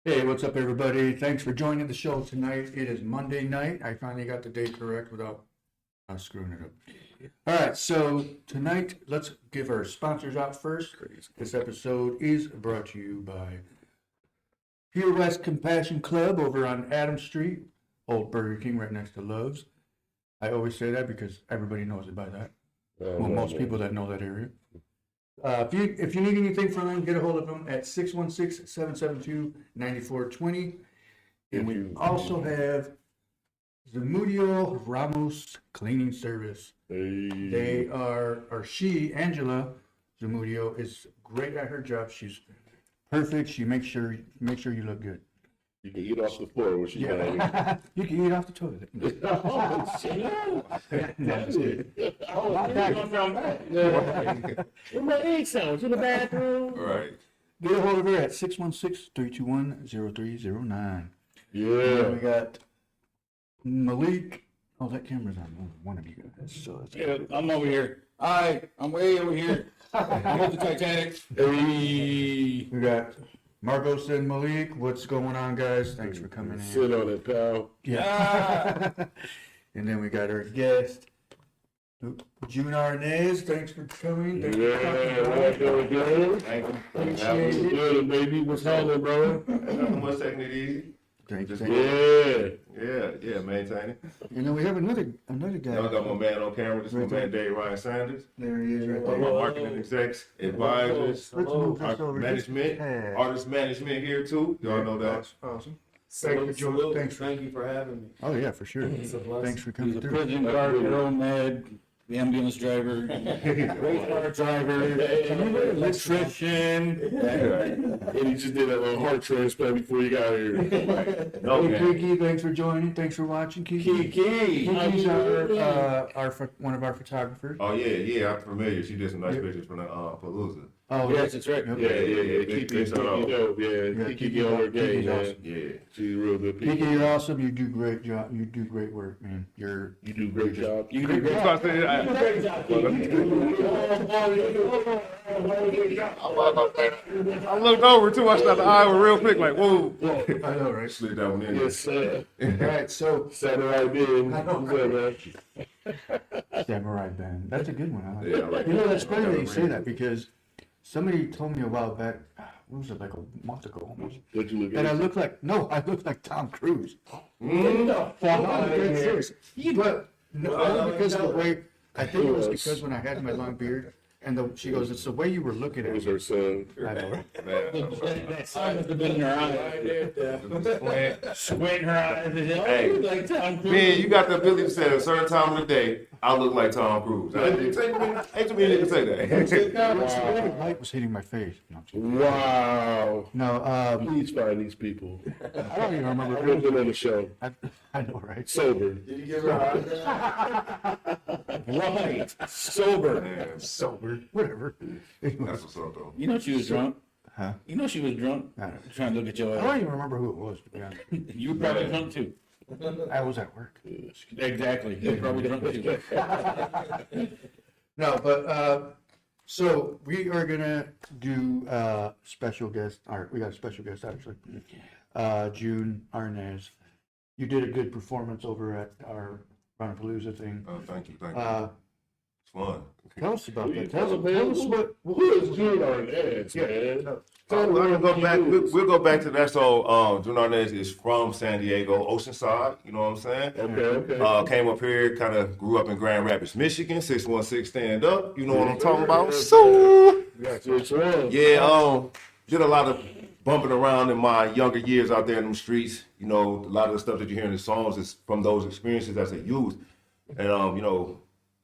Hey, what's up, everybody? Thanks for joining the show tonight. It is Monday night. I finally got the date correct without screwing it up. All right, so tonight, let's give our sponsors out first. This episode is brought to you by Pure West Compassion Club over on Adams Street, Old Burger King right next to Love's. I always say that because everybody knows it by that. Most people that know that area. If you need anything from them, get a hold of them at 616-772-9420. And we also have Zamudio Ramos Cleaning Service. They are, or she, Angela Zamudio, is great at her job. She's perfect. She makes sure you look good. You can eat off the floor when she's not You can eat off the toilet. Where my egg sandwich in the bathroom? Right. Get a hold of her at 616-321-0309. Yeah. We got Malik. Oh, that camera's on one of you guys. So Yeah, I'm over here. Hi, I'm way over here. I'm at the Titanic. Hey. we got Marcos and Malik. What's going on, guys? Thanks for coming in. Sit on it, pal. Yeah. And then we got our guest, June Arness. Thanks for coming. Thanks for coming. Good. Thank you. Appreciate it. Good, baby. What's happening, bro? Nothing much, taking it easy. Thank you. Yeah. Maintain it. And then we have another guy. Y'all got my man on camera. This is my man, Dave Ryan Sanders. There he is right One of my there. marketing execs, advisors, Let's move this our over. management, Yeah. artist management here too. Y'all know that. Awesome. Thank you for having me. Oh, yeah, for sure. It's a blessing. Thanks for He's coming a through. prison guard, nomad, the ambulance driver, race car driver, electrician. And he just did a little heart transplant before you got here. Hey, Okay. Kiki, thanks for joining. Thanks for watching, Kiki. Kiki. Kiki's one of our photographers. Oh yeah, I'm familiar. She did some nice pictures from the Palooza. Oh, Yes, that's right. Yep. Yeah. Kiki's dope. Yeah, Kiki on her game, Kiki's man. awesome. Yeah. She's real good. Kiki, you're awesome. You do great job. You do great work, man. You do great job. You do That's great. what I said. I looked over too. I stopped the eye real quick, like whoa. I know, right? Slid that one in. Yes, sir. All right, so Samurai Ben. I know. What's up, man? Samurai Band. That's a good one. I like Yeah, I it. like You know, that. that's funny that you say that because somebody told me a while back, what was it, like a month ago almost, What you look that I at? look like Tom Cruise. Mm. No, I'm dead serious. But no, only because of the way, I think it was because when I had my long beard, and she goes, it's the way you were looking It at was me. her son. I know, right? That sign must have been in her eye. Squint her eyes. Hey. You look like Tom Cruise. Man, you got the ability to say at a certain time of the day, I look like Tom Cruise. Ain't too many niggas say that. The light was hitting my face. No, I'm kidding. Wow. No, Please find these people. I don't even remember. I've never been on the show. I know, right? Sober. Did you give her a Right. Sober. Man, Sober, whatever. Anyway, that's what's up though. You know she was drunk. Huh? You know she was drunk. I Trying to look at your don't ass. even remember who it was, to be honest. You were probably drunk too. I was at work. Exactly. You were probably drunk too. No, but so we are gonna do special guest. Or we got a special guest actually. June Arness. You did a good performance over at our Runapalooza thing. Oh, thank you. It's fun. Tell us about that. Tell us Who is June Arness, man? We'll go back. We'll go back to that. So, June Arness is from San Diego, Oceanside. You know what I'm saying? Okay. Came up here, kind of grew up in Grand Rapids, Michigan. 616 stand up. You know what I'm talking about? So, Which one? yeah, did a lot of bumping around in my younger years out there in them streets. You know, a lot of the stuff that you hear in the songs is from those experiences as a youth. And, you know,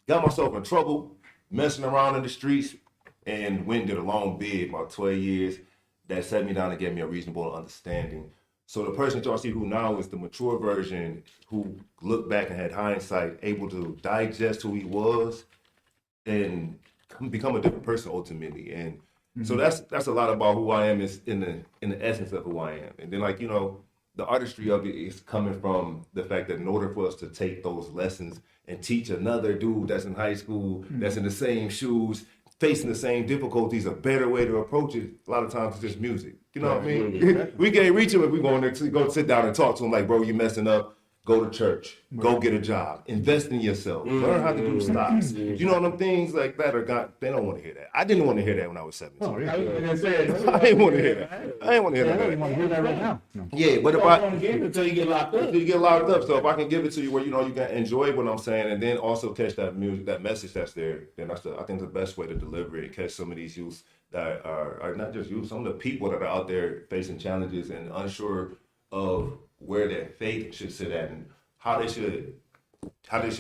got myself in trouble messing around in the streets and went and did a long bid, about 12 years, that set me down and gave me a reasonable understanding. So the person that y'all see who now is the mature version who looked back and had hindsight, able to digest who he was and become a different person ultimately. And so that's a lot about who I am is in the essence of who I am. And then, like, you know, the artistry of it is coming from the fact that in order for us to take those lessons and teach another dude that's in high school, that's in the same shoes, facing the same difficulties, a better way to approach it, a lot of times it's just music. You know what I mean? We can't reach him if we go in there to go sit down and talk to him like, bro, you messing up. Go to church. Go get a job. Invest in yourself. Learn how to do stocks. You know them things like that they don't want to hear that. I didn't want to hear that when I was 17. Oh, yeah. I was gonna say, I didn't want to hear that. I didn't want to hear I don't that. want to hear that right now. No. Yeah, but if don't I want to give it until you get locked up. you get locked up, so if I can give it to you where you know you can enjoy what I'm saying, and then also catch that music, that message that's there, then I think the best way to deliver it. Catch some of these youths that are not just youth, some of the people that are out there facing challenges and unsure of where their faith should sit at and how they should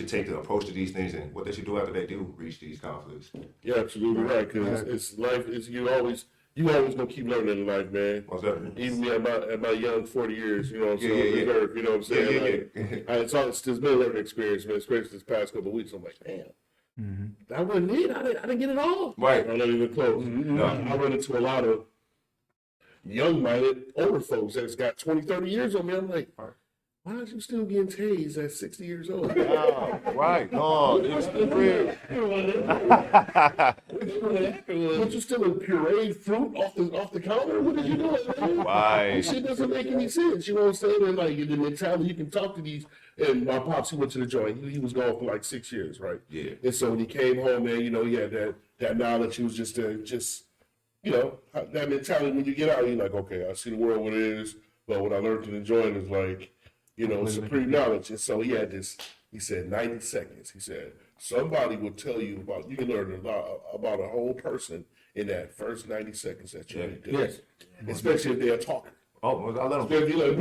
take the approach to these things and what they should do after they do reach these conflicts. You're absolutely right, because it's life. It's you always gonna keep learning in life, man. Most definitely. Even me at my young 40 years, you know what I'm Yeah, saying? yeah, On this earth, you know what I'm saying? Yeah. It's been a learning experience, man. Especially this past couple of weeks, I'm like, damn, that wasn't it. I didn't get it all. Right. I'm not even close. No. I run into a lot of young-minded older folks that's got 20, 30 years on me. I'm like, why are you still getting tased at 60 years old? Wow, right. No, it's real. But you still in pureed fruit off the counter? What did you do? Right. This shit doesn't make any sense. You know what I'm saying? And like the mentality, you can talk to these. And my pops, he went to the joint. He was gone for like 6 years, right? Yeah. And so when he came home, man, you know, he had that knowledge. He was just you know, that mentality. When you get out, you're like, okay, I see the world what it is. But what I learned to enjoy it is like, you know, supreme knowledge. And so he had this, he said 90 seconds. He said, somebody will tell you you can learn a lot about a whole person in that first 90 seconds that you need to do. Yes. Especially if they're talking. Oh, well, I let If them you're like,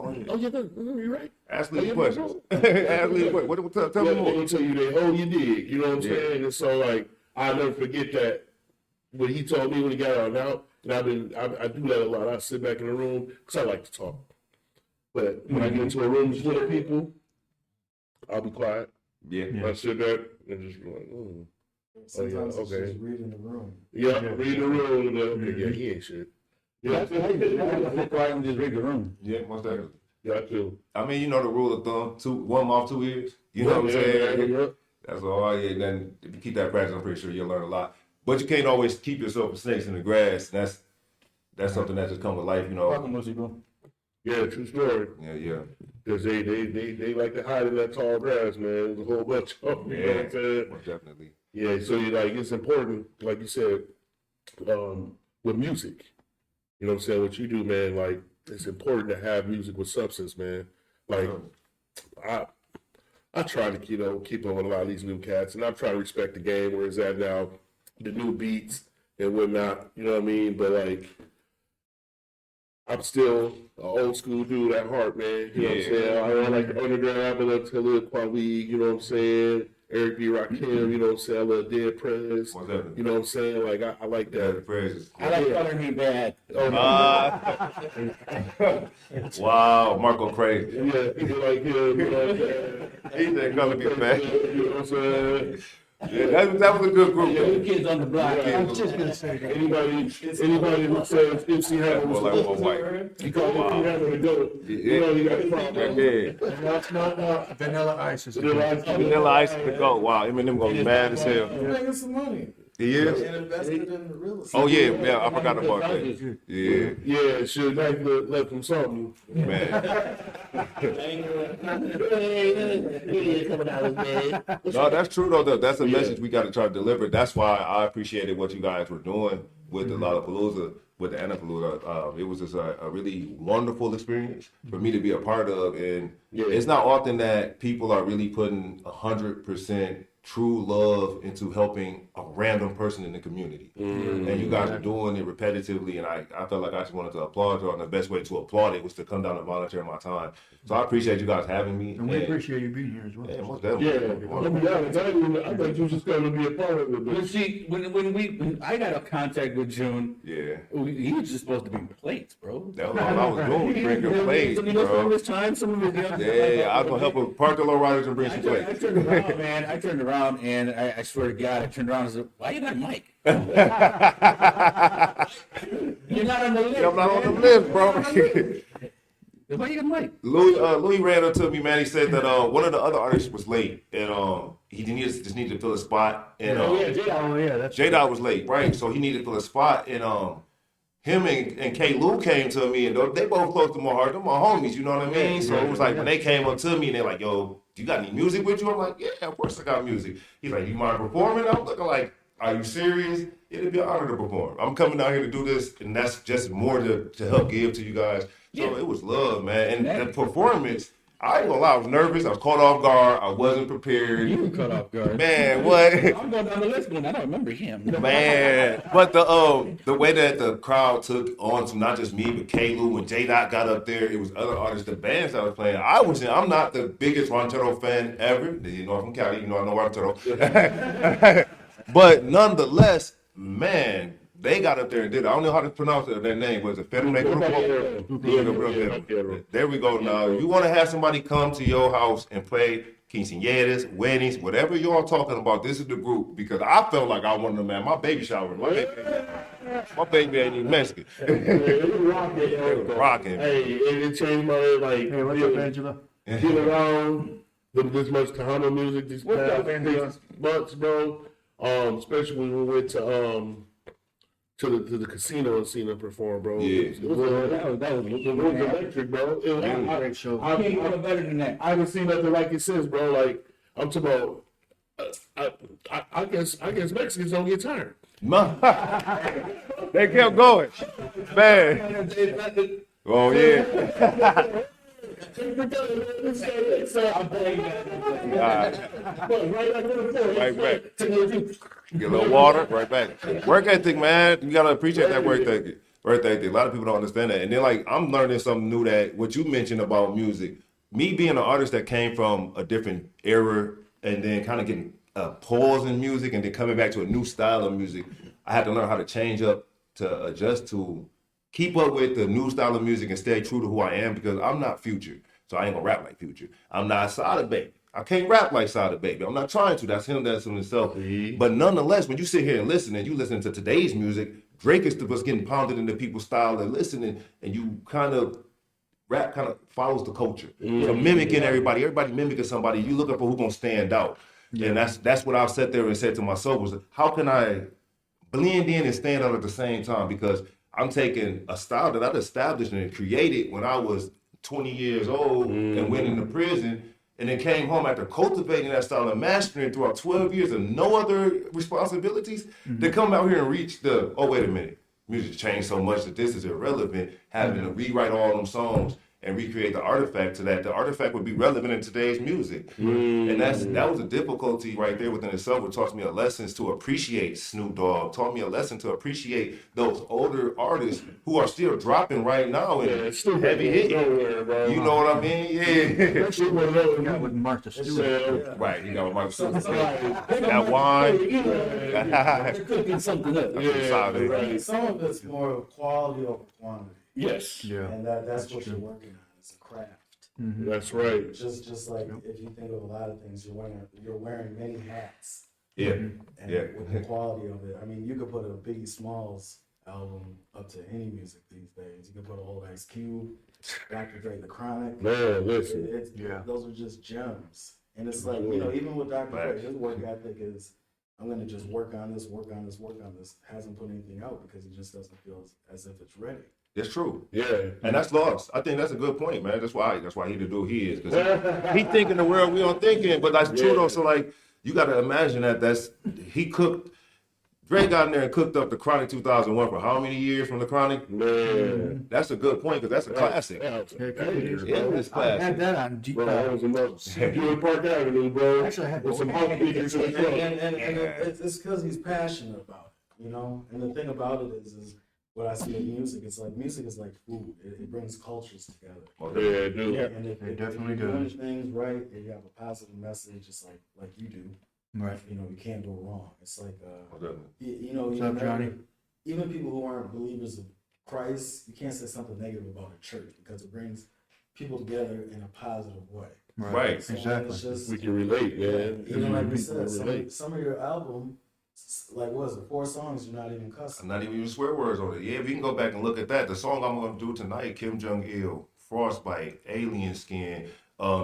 oh, you're right. ask me the questions. Ask me the question. Tell Tell me them more. tell you they oh you did. You know what I'm Yeah. saying? And so like I'll never forget that what he told me when he got out now. And I do that a lot. I sit back in the room because I like to talk. But when I get into a room full of people, I'll be quiet. Yeah. I sit there and just go like, Sometimes it's okay. just reading the room. yeah, read the room. And okay, yeah, he ain't shit. Yeah, That's why you sit quiet and just read the room. Yeah, most definitely. yeah, I feel. I mean, you know the rule of thumb: one mouth, 2 ears. You know what I'm saying? Yeah. That's all. Yeah. Then if you keep that practice, I'm pretty sure you'll learn a lot. But you can't always keep yourself from snakes in the grass. That's something that just comes with life, you know. Welcome, Lucy, bro. Yeah, true story. Yeah. Because they like to hide in that tall grass, man. There's a whole bunch of them. You know what I'm saying? Most definitely. Yeah, so you like it's important, like you said, with music. You know what I'm saying? What you do, man, like it's important to have music with substance, man. Like I try to, you know, keep up with a lot of these new cats, and I'm trying to respect the game where it's at now, the new beats and whatnot. You know what I mean? But like, I'm still an old school dude at heart, man. You know what I'm saying? I like the underground, I love Taylor Kweli, you know what I'm saying? Eric B. Rakim, you know what I'm saying? I love Dead Prez. Most definitely. You know what I'm saying? Like I like Yeah, the that. phrases. I like calling me bad. Oh, no. Wow, Marco crazy. Yeah, people like him, you know what I'm saying? He said, "Gonna be back." You know what I'm saying? Yeah, that was a good group. New kids on the block. Yeah. I was just gonna say that. Anybody who says MC Hammer was Like one white. he called MC Hammer the goat. You know he got a problem. Yeah. No, Vanilla Ice is a good. Vanilla Ice is the goat. Wow, him and them gonna be mad as hell. You're making some money. He is. And invested in the real estate. Oh yeah, I forgot about that. Yeah, Yeah, should have left him something. man. man. No, that's true though. That's a message we got to try to deliver. That's why I appreciated what you guys were doing with the Lollapalooza, with the Annapalooza. It was just a really wonderful experience for me to be a part of, and it's not often that people are really putting 100% true love into helping a random person in the community. And you guys are doing it repetitively, and I felt like I just wanted to applaud you, and the best way to applaud it was to come down and volunteer my time. So I appreciate you guys having me. And we appreciate you being here as well. Yeah, most Yeah, definitely. I'm gonna be honest. I thought you was just going to be a part of it. But But see, when I got a contact with June, Yeah. he was just supposed to be plates, bro. That was all I was doing, drinking plates, Some of bro. his time, some of his Yeah, I was gonna help him park the low riders and bring some I plates. turned around, man. I turned around, and I swear to God, I turned around and said, "Why you got a mic? You're not on the list." I'm not on the list, bro. Why you getting late? Louis ran up to me, man. He said that one of the other artists was late, and he just needed to fill a spot. And J-Dot was late, right? So he needed to fill a spot, and him and K. Lou came to me, and they both close to my heart. They're my homies, you know what I mean? So it was like when they came up to me, and they're like, "Yo, you got any music with you?" I'm like, "Yeah, of course I got music." He's like, "You mind performing?" I'm looking like, "Are you serious? It'd be an honor to perform. I'm coming down here to do this, and that's just more to help give to you guys." So it was love, man. And the performance, I ain't gonna lie, I was nervous. I was caught off guard. I wasn't prepared. You were caught off guard. Man, what? I'm going down the list, but I don't remember him. Man, but the way that the crowd took on to not just me, but K. Lou and J. Dot got up there, it was other artists, the bands that was playing. I'm not the biggest Ranchero fan ever. You know, I'm from Cali, you know I know Ranchero. But nonetheless, man, they got up there and did it. I don't know how to pronounce their name. Was it Federal? There we go now. You want to have somebody come to your house and play quinceañeras, weddings, whatever y'all talking about, this is the group. Because I felt like I wanted to, man, my baby shower. My baby ain't even Mexican. Rocking. Hey, it changed my life. Like, Hey, what's up, Angela? Being around this much Tejano music these What's past up, Angela? 6 months, bro. Especially when we went to the casino and seen them perform, bro. Yeah. It was electric, bro. It was That was a great show. I can't go better than that. I haven't seen nothing like it since, bro. Like, I'm talking about. I guess Mexicans don't get tired. They kept going. Man. Oh, yeah. Right back. Get a little water, right back. Work ethic, man. You gotta appreciate that work ethic. Work ethic. A lot of people don't understand that. And then, like, I'm learning something new that what you mentioned about music. Me being an artist that came from a different era and then kind of getting a pause in music and then coming back to a new style of music, I had to learn how to change up to adjust to keep up with the new style of music and stay true to who I am because I'm not Future. So I ain't gonna rap like Future. I'm not Sada Baby. I can't rap like Sada Baby. I'm not trying to. That's him. That's himself. But nonetheless, when you sit here and listen, and you listen to today's music, Drake is what's getting pounded into people's style and listening, and you kind of rap kind of follows the culture. So mimicking everybody mimicking somebody. You looking for who's gonna stand out, and that's what I've sat there and said to myself was, how can I blend in and stand out at the same time? Because I'm taking a style that I'd established and created when I was 20 years old and went into prison. And then came home after cultivating that style and mastering throughout 12 years and no other responsibilities. They come out here and reach oh, wait a minute. Music changed so much that this is irrelevant. Having to rewrite all them songs and recreate the artifact to that. The artifact would be relevant in today's music. And that was a difficulty right there within itself. It taught me a lesson to appreciate Snoop Dogg. Taught me a lesson to appreciate those older artists who are still dropping right now and heavy hitting. You know what I mean? Yeah. Got with Martha Stewart. Right, you know, Martha Stewart. That wine. They're cooking something up. Right. Some of it's more quality over quantity. Yes. Yeah. And that's what you're working on. It's a craft. That's right. Just like if you think of a lot of things, you're wearing many hats. Yeah. And Yeah. with the quality of it, I mean, you could put a Biggie Smalls album up to any music these days. You could put a whole Ice Cube, Dr. Dre, The Chronic. Man, listen. Those are just gems. And it's like, even with Dr. Dre, his work ethic is, I'm going to just work on this. Hasn't put anything out because he just doesn't feel as if it's ready. It's true. Yeah. And that's lost. I think that's a good point, man. That's why he the dude he is. Because he thinking the world we don't thinking, but that's true though. So like you gotta imagine he cooked. Dre got in there and cooked up the Chronic 2001 for how many years from the Chronic? Man. That's a good point because that's a classic. It's It's I had classic. that on G. Bro, that was enough. You in Park Avenue, bro. Actually, I had with some both. house speakers in the front. And it's because he's passionate about it, And the thing about it is what I see in music, it's like music is like food. It brings cultures together. Yeah, dude. And if definitely you're doing does. things right, and you have a positive message, just like you do, Right. you can't go wrong. It's like, What's up, even Johnny? even people who aren't believers of Christ, you can't say something negative about a church because it brings people together in a positive way. Right. So Exactly. It's just, We can relate, man. even like we We said, can relate. some of your album, like what is it, 4 songs, you're not even cussing. I'm not even using swear words on it. Yeah, we can go back and look at that. The song I'm gonna do tonight, Kim Jong Il, Frostbite, Alien Skin.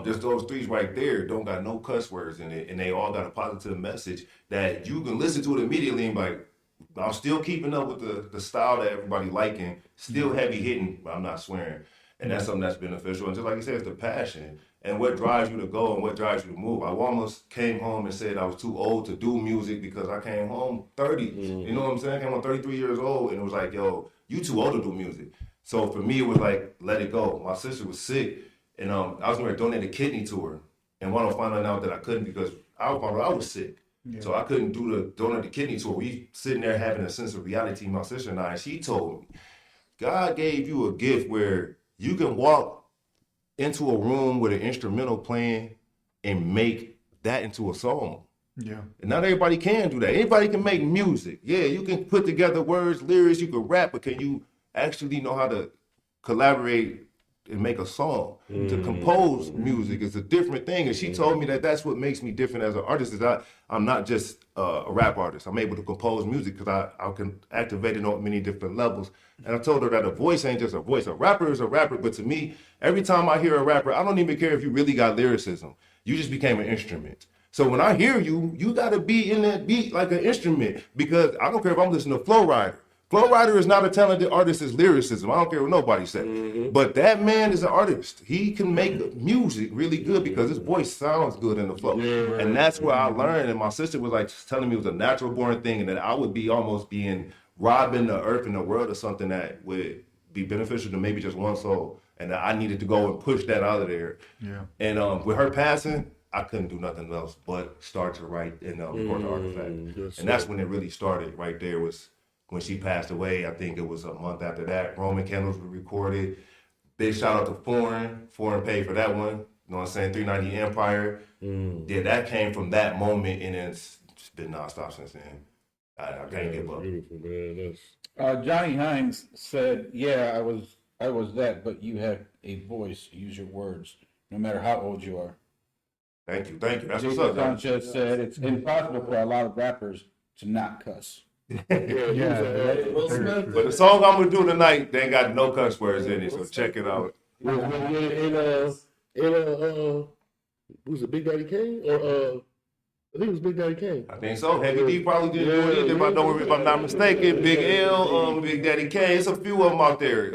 Just those 3 right there don't got no cuss words in it, and they all got a positive message that you can listen to it immediately and be like, I'm still keeping up with the style that everybody liking, still heavy hitting, but I'm not swearing. And that's something that's beneficial. And just like you said, it's the passion and what drives you to go and what drives you to move. I almost came home and said I was too old to do music because I came home 30. You know what I'm saying? I came home 33 years old, and it was like, yo, you too old to do music. So for me, it was like, let it go. My sister was sick, and I was going to donate a kidney to her. And when I found out that I couldn't because I was sick. Yeah. So I couldn't donate the kidney to her. We sitting there having a sense of reality, my sister and I, and she told me, God gave you a gift where you can walk into a room with an instrumental playing and make that into a song. Yeah. And not everybody can do that. Anybody can make music. Yeah, you can put together words, lyrics, you can rap, but can you actually know how to collaborate and make a song? To compose music is a different thing. And she told me that that's what makes me different as an artist, is I'm not just a rap artist. I'm able to compose music because I can activate it on many different levels. And I told her that a voice ain't just a voice. A rapper is a rapper, but to me, every time I hear a rapper, I don't even care if you really got lyricism. You just became an instrument. So when I hear you, you gotta be in that beat like an instrument, because I don't care if I'm listening to Flow Rider. Flow Rider is not a talented artist as lyricism. I don't care what nobody says. But that man is an artist. He can make music really good because his voice sounds good in the flow. And that's where I learned. And my sister was like telling me it was a natural born thing, and that I would be almost being robbing the earth and the world of something that would be beneficial to maybe just one soul. And that I needed to go and push that out of there. Yeah. And with her passing, I couldn't do nothing else but start to write and record the artifact. And that's when it really started right there, was when she passed away. I think it was a month after that. Roman Candles were recorded. Big shout out to Foreign. Foreign paid for that one. You know what I'm saying? 390 Empire. Yeah, that came from that moment, and it's been nonstop since then. I can't give up. Beautiful, man. Johnny Hines said, "Yeah, I was that, but you had a voice. Use your words, no matter how old you are." Thank you. That's what's Jacob up. Sanchez said it's impossible for a lot of rappers to not cuss. But the song I'm gonna do tonight, they ain't got no cuss words in it, so check it out. Was it Big Daddy Kane? Or I think it was Big Daddy Kane. I think so. Heavy D probably did do it. If I'm not mistaken, Big L, Big Daddy Kane. It's a few of them out there.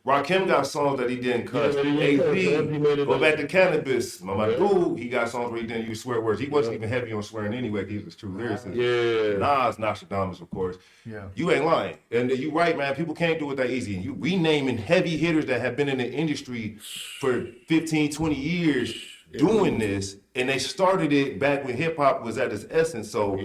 Rakim got songs that he didn't cuss. AZ, go back to Cannabis. My dude, he got songs where he didn't use swear words. He wasn't even heavy on swearing anyway. He was true lyricist. Yeah. Nas, Nostradamus, of course. Yeah. You ain't lying. And you right, man. People can't do it that easy. We naming heavy hitters that have been in the industry for 15, 20 years doing this, and they started it back when hip hop was at its essence. So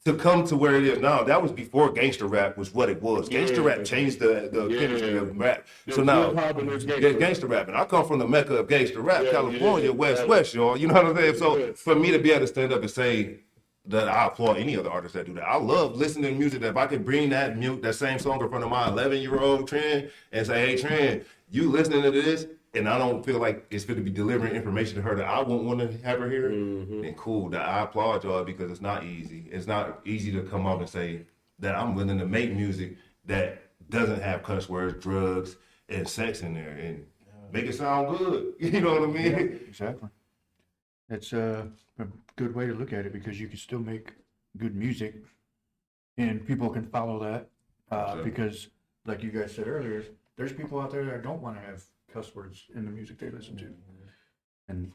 to come to where it is now, that was before gangster rap was what it was. Gangster rap changed the chemistry of rap. So now, gangster rap. And I come from the mecca of gangster rap, California, West, y'all. You know what I'm saying? So for me to be able to stand up and say that I applaud any other artists that do that. I love listening to music that if I could bring that same song in front of my 11-year-old Trent and say, hey, Trent, you listening to this, and I don't feel like it's going to be delivering information to her that I won't want to have her hear, then cool. That I applaud y'all, because it's not easy. It's not easy to come out and say that I'm willing to make music that doesn't have cuss words, drugs, and sex in there, and make it sound good. You know what I mean? Yeah, exactly. That's a good way to look at it, because you can still make good music, and people can follow that. Because, like you guys said earlier, there's people out there that don't want to have cuss words in the music they listen to, and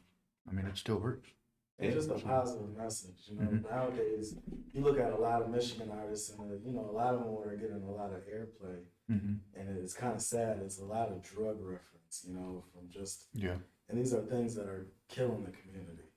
I mean, it still works. It's just a positive message, you know. Nowadays, you look at a lot of Michigan artists, and a lot of them are getting a lot of airplay, and it's kind of sad. It's a lot of drug reference, from just and these are things that are killing the community.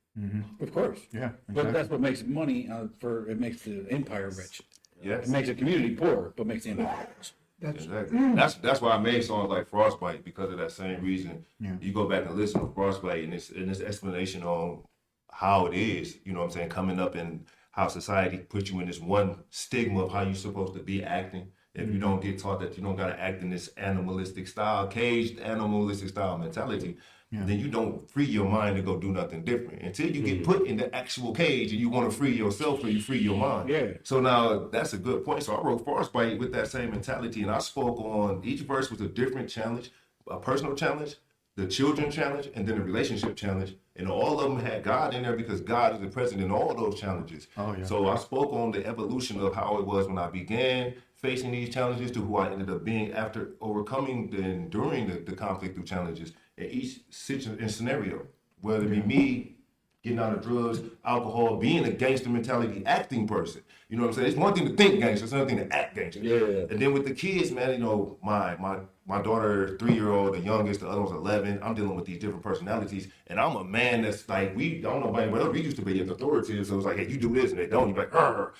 Of course, yeah, exactly. But that's what makes money it makes the empire rich. Yes. It makes the community poor, but makes the empire rich. That's why I made songs like Frostbite, because of that same reason. You go back and listen to Frostbite, and it's explanation on how it is, you know what I'm saying, coming up, and how society puts you in this one stigma of how you're supposed to be acting. If you don't get taught that you don't gotta act in this animalistic style, caged animalistic style mentality, then you don't free your mind to go do nothing different until you get put in the actual cage and you want to free yourself, so you free your mind. So now that's a good point. So I wrote Frostbite with that same mentality, and I spoke on each verse was a different challenge, a personal challenge, the children challenge, and then the relationship challenge. And all of them had God in there because God is the present in all those challenges. Oh, yeah. So I spoke on the evolution of how it was when I began facing these challenges to who I ended up being after overcoming and enduring the conflict through challenges in each situation and scenario. Whether it be me getting out of drugs, alcohol, being a gangster mentality acting person. You know what I'm saying? It's one thing to think gangster, it's another thing to act gangster. Yeah. And then with the kids, man, you know, my daughter, 3-year-old, the youngest, the other one's 11. I'm dealing with these different personalities, and I'm a man that's like, I don't know about anybody else, we used to be an authority, so it's like, hey, you do this, and they don't. You're like,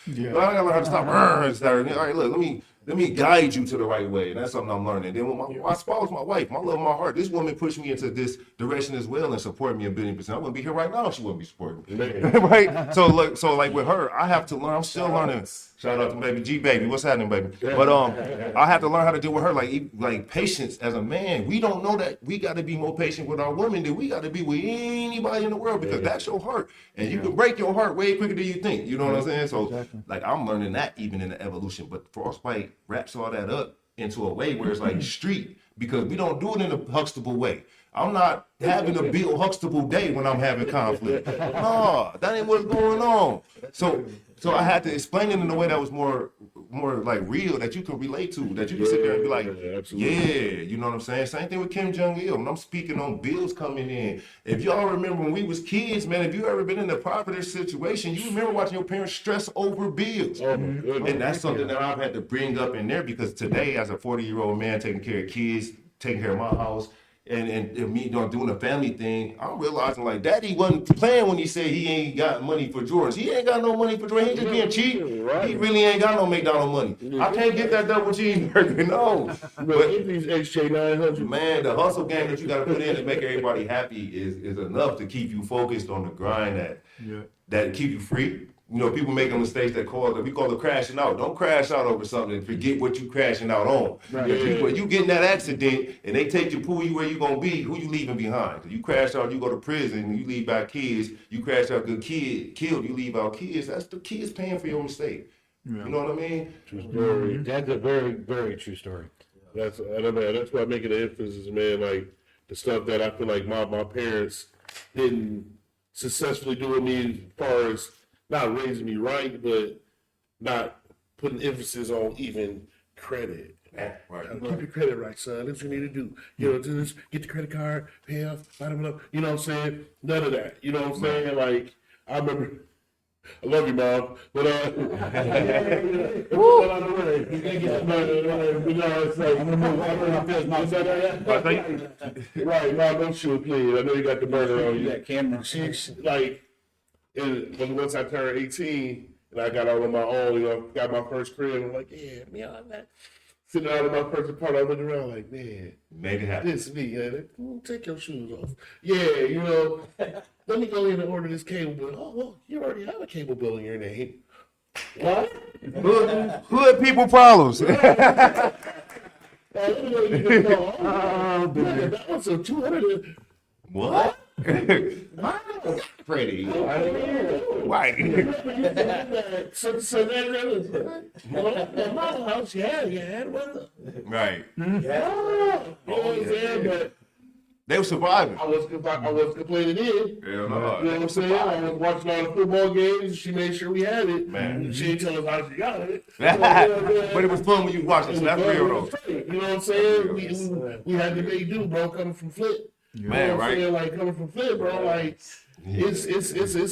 Yeah. well, I gotta learn how to stop, and start. All right, look, let me guide you to the right way, and that's something I'm learning. Then with my spouse, my wife, my love of my heart, this woman pushed me into this direction as well and supported me a billion %. I wouldn't be here right now if she wouldn't be supporting me, right? So like with her, I have to learn. I'm still learning. Shout out to baby G baby, what's happening, baby? But I have to learn how to deal with her, like patience as a man. We don't know that we got to be more patient with our women than we got to be with anybody in the world because that's your heart, and you can break your heart way quicker than you think. You know what I'm saying? So like I'm learning that even in the evolution. But Frostbite wraps all that up into a way where it's like street because we don't do it in a Huxtable way. I'm not having a Bill Huxtable day when I'm having conflict. No, that ain't what's going on. So I had to explain it in a way that was more like real, that you can relate to, that you can sit there and be like, yeah, you know what I'm saying? Same thing with Kim Jong-il. When I'm speaking on bills coming in, if y'all remember when we was kids, man, if you ever been in a poverty situation, you remember watching your parents stress over bills. Oh my goodness. And that's something that I've had to bring up in there because today, as a 40-year-old man taking care of kids, taking care of my house, and me doing a family thing, I'm realizing like Daddy wasn't playing when he said he ain't got money for Jordans. He ain't got no money for Jordans. He ain't just being cheap. He really ain't got no McDonald's money. I can't get that double cheeseburger, no. But these HJ900, Man, the hustle game that you got to put in to make everybody happy is enough to keep you focused on the grind that keep you free. You know, people making mistakes that we call it crashing out. Don't crash out over something and forget what you crashing out on. Right. When you get in that accident and they take you, pull you where you gonna be, who you leaving behind? You crash out, you go to prison, you leave out kids. You crash out, good kid, killed, you leave out kids. That's the kids paying for your mistake. Yeah. You know what I mean? true story. That's a very, very true story. That's why I make it an emphasis, man. Like the stuff that I feel like my parents didn't successfully do with me as far as not raising me right, but not putting emphasis on even credit. Right. Keep your credit right, son. That's what you need to do. You know, do this, get the credit card, pay off, blah, blah, blah. You know what I'm saying? None of that. You know what I'm saying? Like, I remember, I love you, Mom, but right, Mom, don't shoot, please. I know you got the burner on you. That camera. She's like, and once I turned 18 and I got out on my own, you know, got my first crib, I'm like, yeah, man, I'm not sitting out in my first apartment, I look around like, man, Make it happen. this me, man. Take your shoes off. Yeah, you know, let me go in and order this cable bill. Oh, well, you already have a cable bill in your name. What? Hood people problems. That was a 200. What? Pretty. Right. So that at my house, yeah, you had one. Right. You know what I'm saying? But They were surviving. I was complaining in. Hell no. You know what I'm saying? I was watching all the football games. She made sure we had it. Man. She didn't tell us how she got it. But it was fun when you watched it, so that's real though. You know what I'm saying? We had to make do, bro, coming from Flint. You know Man, what I'm right? saying? Like coming from Flint, bro, like it's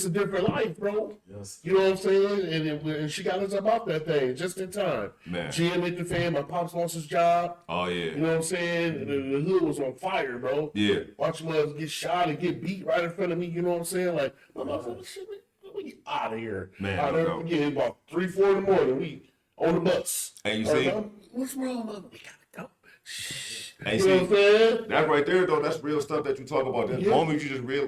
a different life, bro. Yes. You know what I'm saying? And she got us about that thing just in time. Man. GM hit the fan, my pops lost his job. Oh You yeah. know what I'm saying? The hood was on fire, bro. Yeah. Watching us get shot and get beat right in front of me, you know what I'm saying? Like, my mom said, shit, man, we get out of here. Man, I'll no never doubt. forget, about 3-4 in the morning, we on the bus. And you see? What's wrong, mother? We gotta go. Shh. And You know what I'm see, saying? that right there though, that's real stuff that you talk about. The Yeah. moment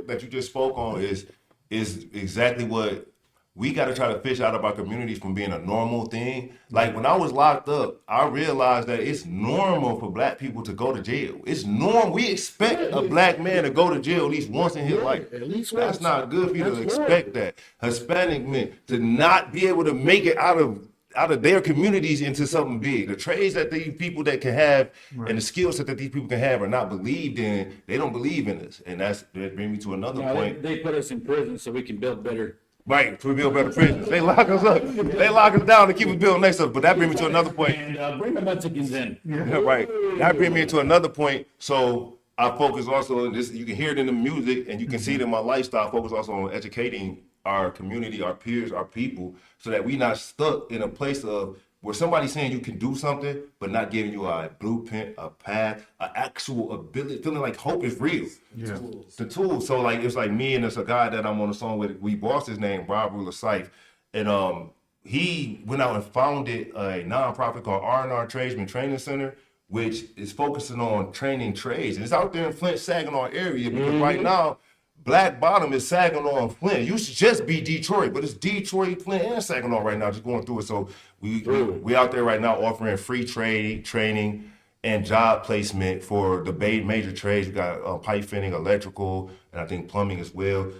that you just spoke on is exactly what we got to try to fish out of our communities from being a normal thing. Like when I was locked up, I realized that it's normal for black people to go to jail. It's normal. We expect a black man to go to jail at least once in his life. At least That's once. not good for you to That's expect that. Hispanic men to not be able to make it out of out of their communities into something big. The trades that these people that can have and the skill set that these people can have are not believed in. They don't believe in us, and that brings me to another No, point. they put us in prison so we can build better. Right, to build better prisons. They lock us up. They lock us down to keep us building next up. But that brings me to another point. And bring the Mexicans in. Yeah, right. That brings me to another point. So I focus also on this. You can hear it in the music, and you can see it in my lifestyle. I focus also on educating our community, our peers, our people, so that we not stuck in a place of where somebody's saying you can do something, but not giving you a blueprint, a path, an actual ability, feeling like hope is real. Yeah. The tools. So like it's like me and it's a guy that I'm on a song with. We bossed his name, Rob Ruler Sife, and he went out and founded a nonprofit called R&R Tradesman Training Center, which is focusing on training trades. And it's out there in Flint, Saginaw area because right now, Black Bottom is Saginaw and Flint. It used to just be Detroit, but it's Detroit, Flint, and Saginaw right now, just going through it. So we out there right now offering free training, and job placement for the major trades. We got pipe fitting, electrical, and I think plumbing as well.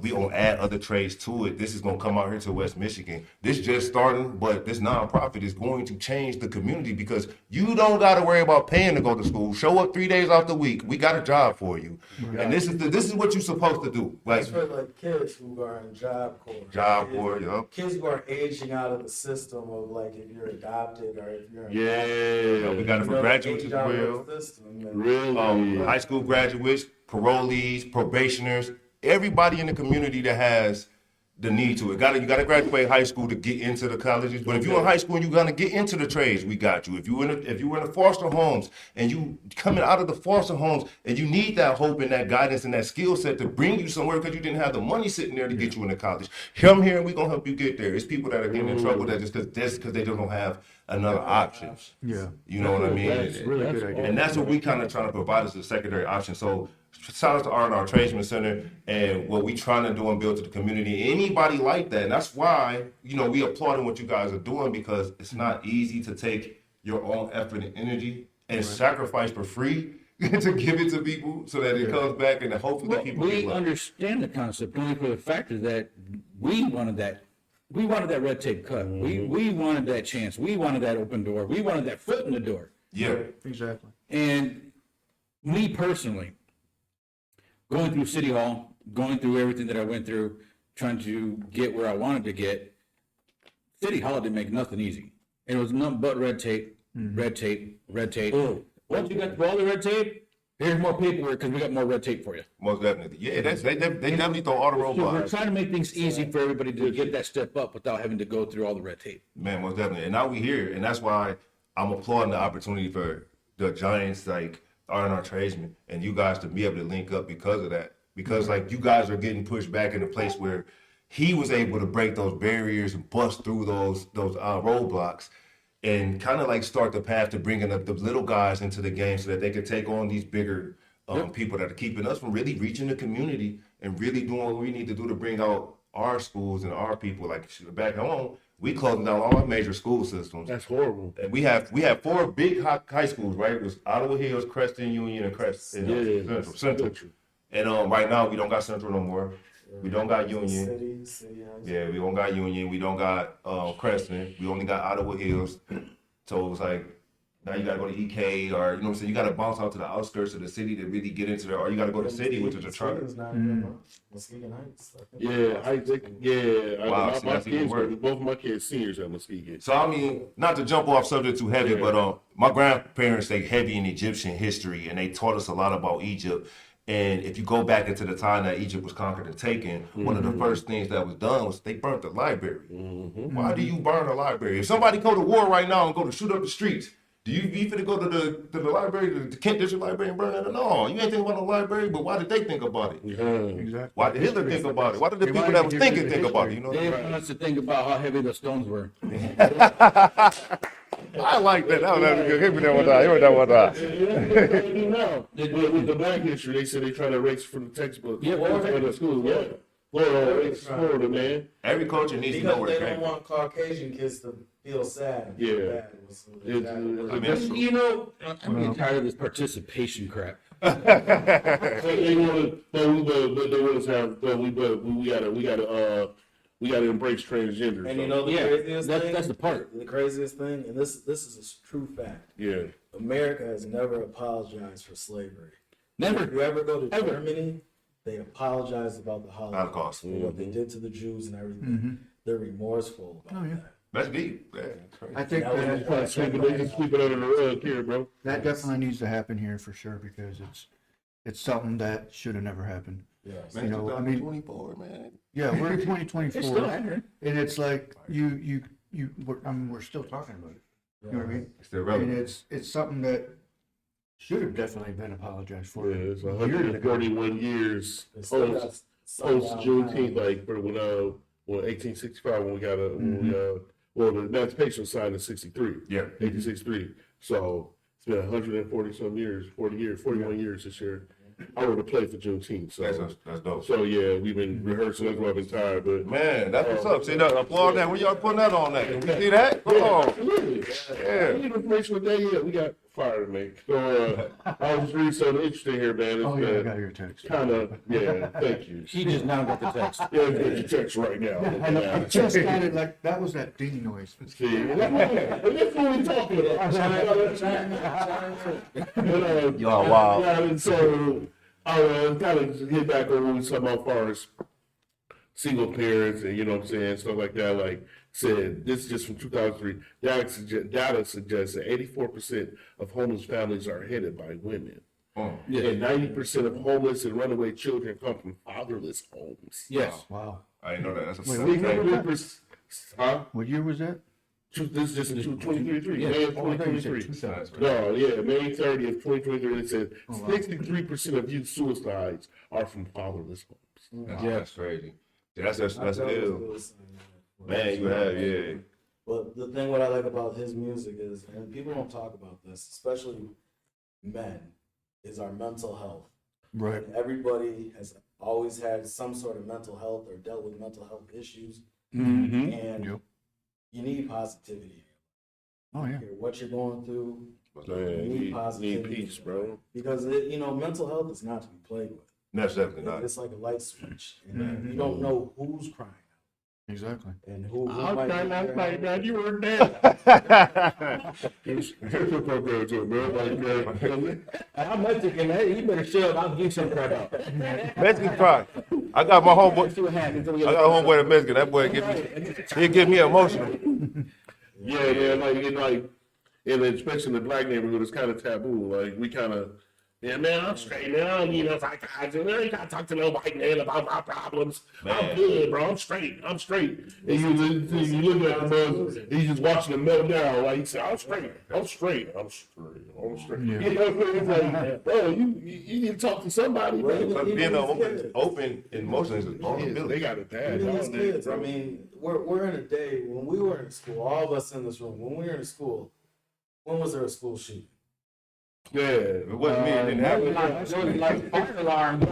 We gonna add other trades to it. This is gonna come out here to West Michigan. This just starting, but this nonprofit is going to change the community because you don't got to worry about paying to go to school. Show up 3 days off the week. We got a job for you, and this is what you're supposed to do. Like That's for like kids who are in Job Corps. Job Corps, yup. Kids who are aging out of the system of like if you're adopted or if you're Yeah, we got it for graduates as well. really. High school graduates, parolees, probationers, everybody in the community that has the need to it. You gotta graduate high school to get into the colleges. But if you're in high school and you're gonna get into the trades, we got you. If you were in the foster homes and you coming out of the foster homes and you need that hope and that guidance and that skill set to bring you somewhere because you didn't have the money sitting there to get you into college, come here and we're gonna help you get there. It's people that are getting in trouble that just because they don't have another options. Yeah. You know what I mean? That's really good idea. And that's what we kind of trying to provide as a secondary option. So shout out to R&R Tradesman Center and what we trying to do and build to the community. Anybody like that. And that's why, we applauding what you guys are doing because it's not easy to take your own effort and energy and sacrifice for free to give it to people so that it comes back and hopefully people We get love. understand the concept only for the fact is that we wanted that red tape cut. We wanted that chance. We wanted that open door. We wanted that foot in the door. Yeah. Exactly. And me personally, going through City Hall, going through everything that I went through, trying to get where I wanted to get, City Hall didn't make nothing easy. It was nothing but red tape, red tape, red tape. Once you got through all the red tape, here's more paperwork because we got more red tape for you. Most definitely. Yeah, they definitely throw all the So we're roadblocks. trying to make things easy for everybody to get that step up without having to go through all the red tape. Man, most definitely. And now we here. And that's why I'm applauding the opportunity for the giants like R&R Tradesman and you guys to be able to link up because of that. Because like you guys are getting pushed back in a place where he was able to break those barriers and bust through those roadblocks and kind of like start the path to bringing up the little guys into the game so that they could take on these bigger people that are keeping us from really reaching the community and really doing what we need to do to bring out our schools and our people. Like back home, we closing down all our major school systems. That's horrible. And we have 4 big high schools, right? It was Ottawa Hills, Creston Union, and Central. And right now we don't got Central no more. We don't got Union. City Yeah, we don't got Union. We don't got Creston. We only got Ottawa Hills. So it's like now you gotta go to EK or you know what I'm saying. You gotta bounce out to the outskirts of the city to really get into there, or you gotta go to the city, which is a truck. Muskegon Heights. Yeah. Wow, My see, that's even kids, worse. both of my kids seniors at Muskegon. So I mean, not to jump off subject too heavy, but my grandparents they heavy in Egyptian history, and they taught us a lot about Egypt. And if you go back into the time that Egypt was conquered and taken, one of the first things that was done was they burnt the library. Why do you burn a library? If somebody go to war right now and go to shoot up the streets, do you finna go to the library, the Kent District Library and burn it? No, you ain't thinking about the library, but why did they think about it? Exactly. Why did Hitler think about it? Why did the people that was thinking think about it? You know what I They mean? want us to think about how heavy the stones were. I like that. That was good. Give me that one time. Give me that one time. No, with the Black history, they said they try to erase from the textbook. Yeah, for the school. Yeah, Florida, man. Every culture needs to know Because where they it don't came from. want Caucasian kids to feel sad. and feel Yeah. bad. So It's- that- I mean, that's true. You know, I'm getting tired of this participation crap. They want to, but they want us to have, but we gotta we got to embrace transgender. And you so, know the Yeah, craziest thing? that's the part. The craziest thing, and this is a true fact. yeah, America has never apologized for slavery. Never. If you ever go to Ever. Germany, they apologize about the Holocaust Holocaust. for what they did to the Jews and everything. They're remorseful about that. That's deep. Yeah, I think That was that, my they just sweep it under the rug here, bro. that definitely needs to happen here for sure, because it's something that should have never happened. Yes. man, You know, I mean- 2024, man. Yeah, we're in It's still 2024, happening. and it's like we're still talking about it. You know what I mean? It's still And relevant. it's something that should have definitely been apologized for. Yeah, it's years ago. 141 years They still got post some Juneteenth, down. like for when 1865 when we got well, the Emancipation was signed in 63. Yeah. 1863. So it's been 140 some years, 41 years this year. I wrote a play for Juneteenth, so That's dope. so yeah, we've been rehearsing. That's why I've been tired, but Man, that's what's up. See that? Applaud that. Where y'all putting that on that? Can we see that? Come on. absolutely. Yeah. We need information today. Yeah, we got fire to make. So I was just reading something interesting here, man. It's Oh yeah, I got your text. kind of yeah. Thank you. He just now got the text. Yeah, get your text right now. I know, I just got it, like, that was that ding noise. See, that's what we're talking about. Y'all wild. Yeah, and so I kind of get back on what we was talking about as far as single parents and, you know what I'm saying, stuff like that. Like said, this is just from 2003. Data suggests that 84% of homeless families are headed by women. And 90% of homeless and runaway children come from fatherless homes. Yes. Wow. I didn't know that. That's a Wait, sick thing. 63%. Huh? What year was that? This is just in 2023. Yeah. May of Oh, I thought you said 2023. 2000. No, yeah, May 30th, 2023. It said 63% of youth suicides are from fatherless homes. That's crazy. Yeah, that's I thought it ill. was good. Man, you have, yeah. But the thing what I like about his music is, and people don't talk about this, especially men, is our mental health. Right. And everybody has always had some sort of mental health or dealt with mental health issues, Mm-hmm. and Yep. you need positivity. Oh yeah. Care what you're going through, Man, need need positivity. peace, bro. because mental health is not to be played with. That's definitely not. It's like a light switch, and Mhm. you don't know who's crying Exactly. and who I was might trying be last there. night, man. You were dead. Here's a program to it, man. I'm Mexican, man. You better shut up. I'll give you some crap out. Mexican cry. I got my homeboy. See what happens. I got a homeboy that Mexican. That boy he get me emotional. Yeah, and especially in the black neighborhood, it's kind of taboo. Like, we kind of, yeah, man, I'm straight now. You know, it's like, I ain't got to talk to no white man about my problems. I'm Man. good, bro. I'm straight. And you look at the buzz, and he's just watching him melt down. Like, he said, I'm straight. I'm straight. I'm straight. I'm straight. Yeah. You know what I'm saying? It's like, bro, you need to talk to somebody, man. But being open emotions is Yeah, vulnerability. they got it bad. Even as y'all, kids, bro. I mean, we're in a day when we were in school. All of us in this room, when we were in school, when was there a school shooting? Yeah. It wasn't me. It didn't happen. Like fire alarm.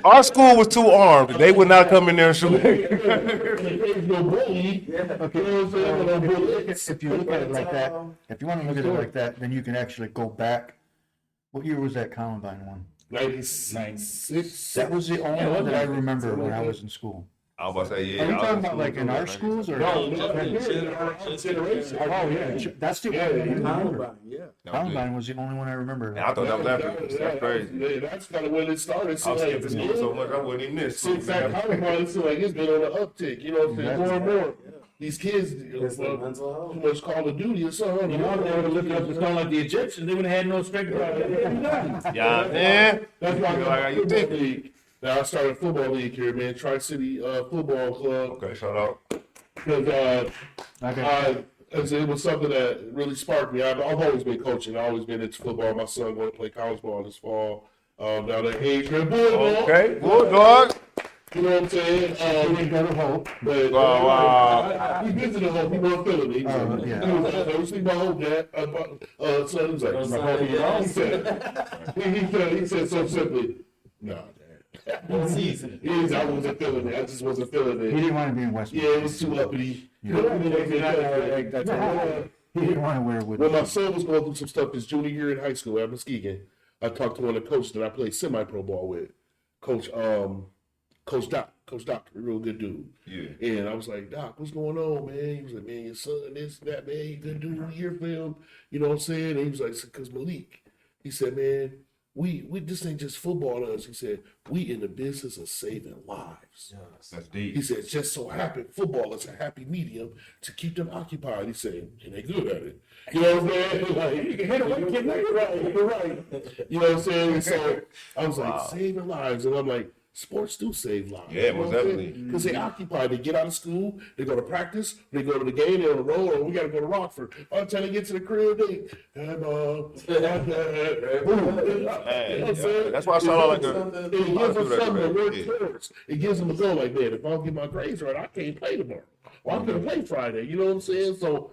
Our school was too armed. They would not come in there and shoot. There's no bully. Okay. You know what I'm saying? No bullets. If you look at it like that, if you want to look at it like that, then you can actually go back. What year was that Columbine one? 96. That was the only one that I remember when I was in school. I was about to say, yeah. Are you I was talking in about school like in too, our man. schools or? No, Oh generation. yeah, that's the one I remember. Columbine, yeah. That was it. Columbine was the only one I remember. And I thought that was after. That's crazy. Yeah, that's kind of when it started. I So was like, skipping school so much I wouldn't even miss. since that Columbine, it's like it's been on the uptick. You know what I'm saying? More and more. These kids, It's the mental too health. much Call of Duty or something. You know, if they would have lifted up the stone like the Egyptians, they wouldn't have had no strength. Yeah, man. That's why I Like got how a you football think. league. Now I started a football league here, man. Tri-City Football Club. Okay, shut up. Because Okay. it was something that really sparked me. I've always been coaching. I've always been into football. My son going to play college ball this fall. Now that age, man, Bulldog. Okay, Bulldog. You know what I'm saying? Better hope. But wow. he visited Hope. He was feeling me. Yeah. He was like, "Never seen my Hope, Dad." Son, he was like, "My Hope, you know?" He said so simply, "Nah, Dad." Season. I wasn't feeling it. I just wasn't feeling He it. didn't want to be in West. Yeah, it was too uppity. Yeah. You know, I mean, He didn't want to wear it with. when my son was going through some stuff his junior year in high school at Muskegon, I talked to one of the coaches that I played semi-pro ball with, Coach Doc, a real good dude. Yeah. And I was like, Doc, what's going on, man? He was like, man, your son, this, that, man, he good dude. We here for him. You know what I'm saying? And he was like, because Malik, he said, man, we this ain't just football to us. He said, we in the business of saving lives. Yes. That's deep. He said, just so happen football is a happy medium to keep them occupied. He said, and they good at it. You know what I'm saying? Like, you can hit them, you're right, you're right. You know what I'm saying? And so I was like, saving lives. And I'm like, sports do save lives. Yeah, most definitely. Because they occupy. They get out of school, they go to practice, they go to the game, they're on the road, or we got to go to Rockford. By the time they get to the crib, they, That's why I sound like it gives them something to work Yeah. towards. It gives them a goal like, man, if I don't get my grades right, I can't play tomorrow. Or I'm going to play Friday. You know what I'm saying? So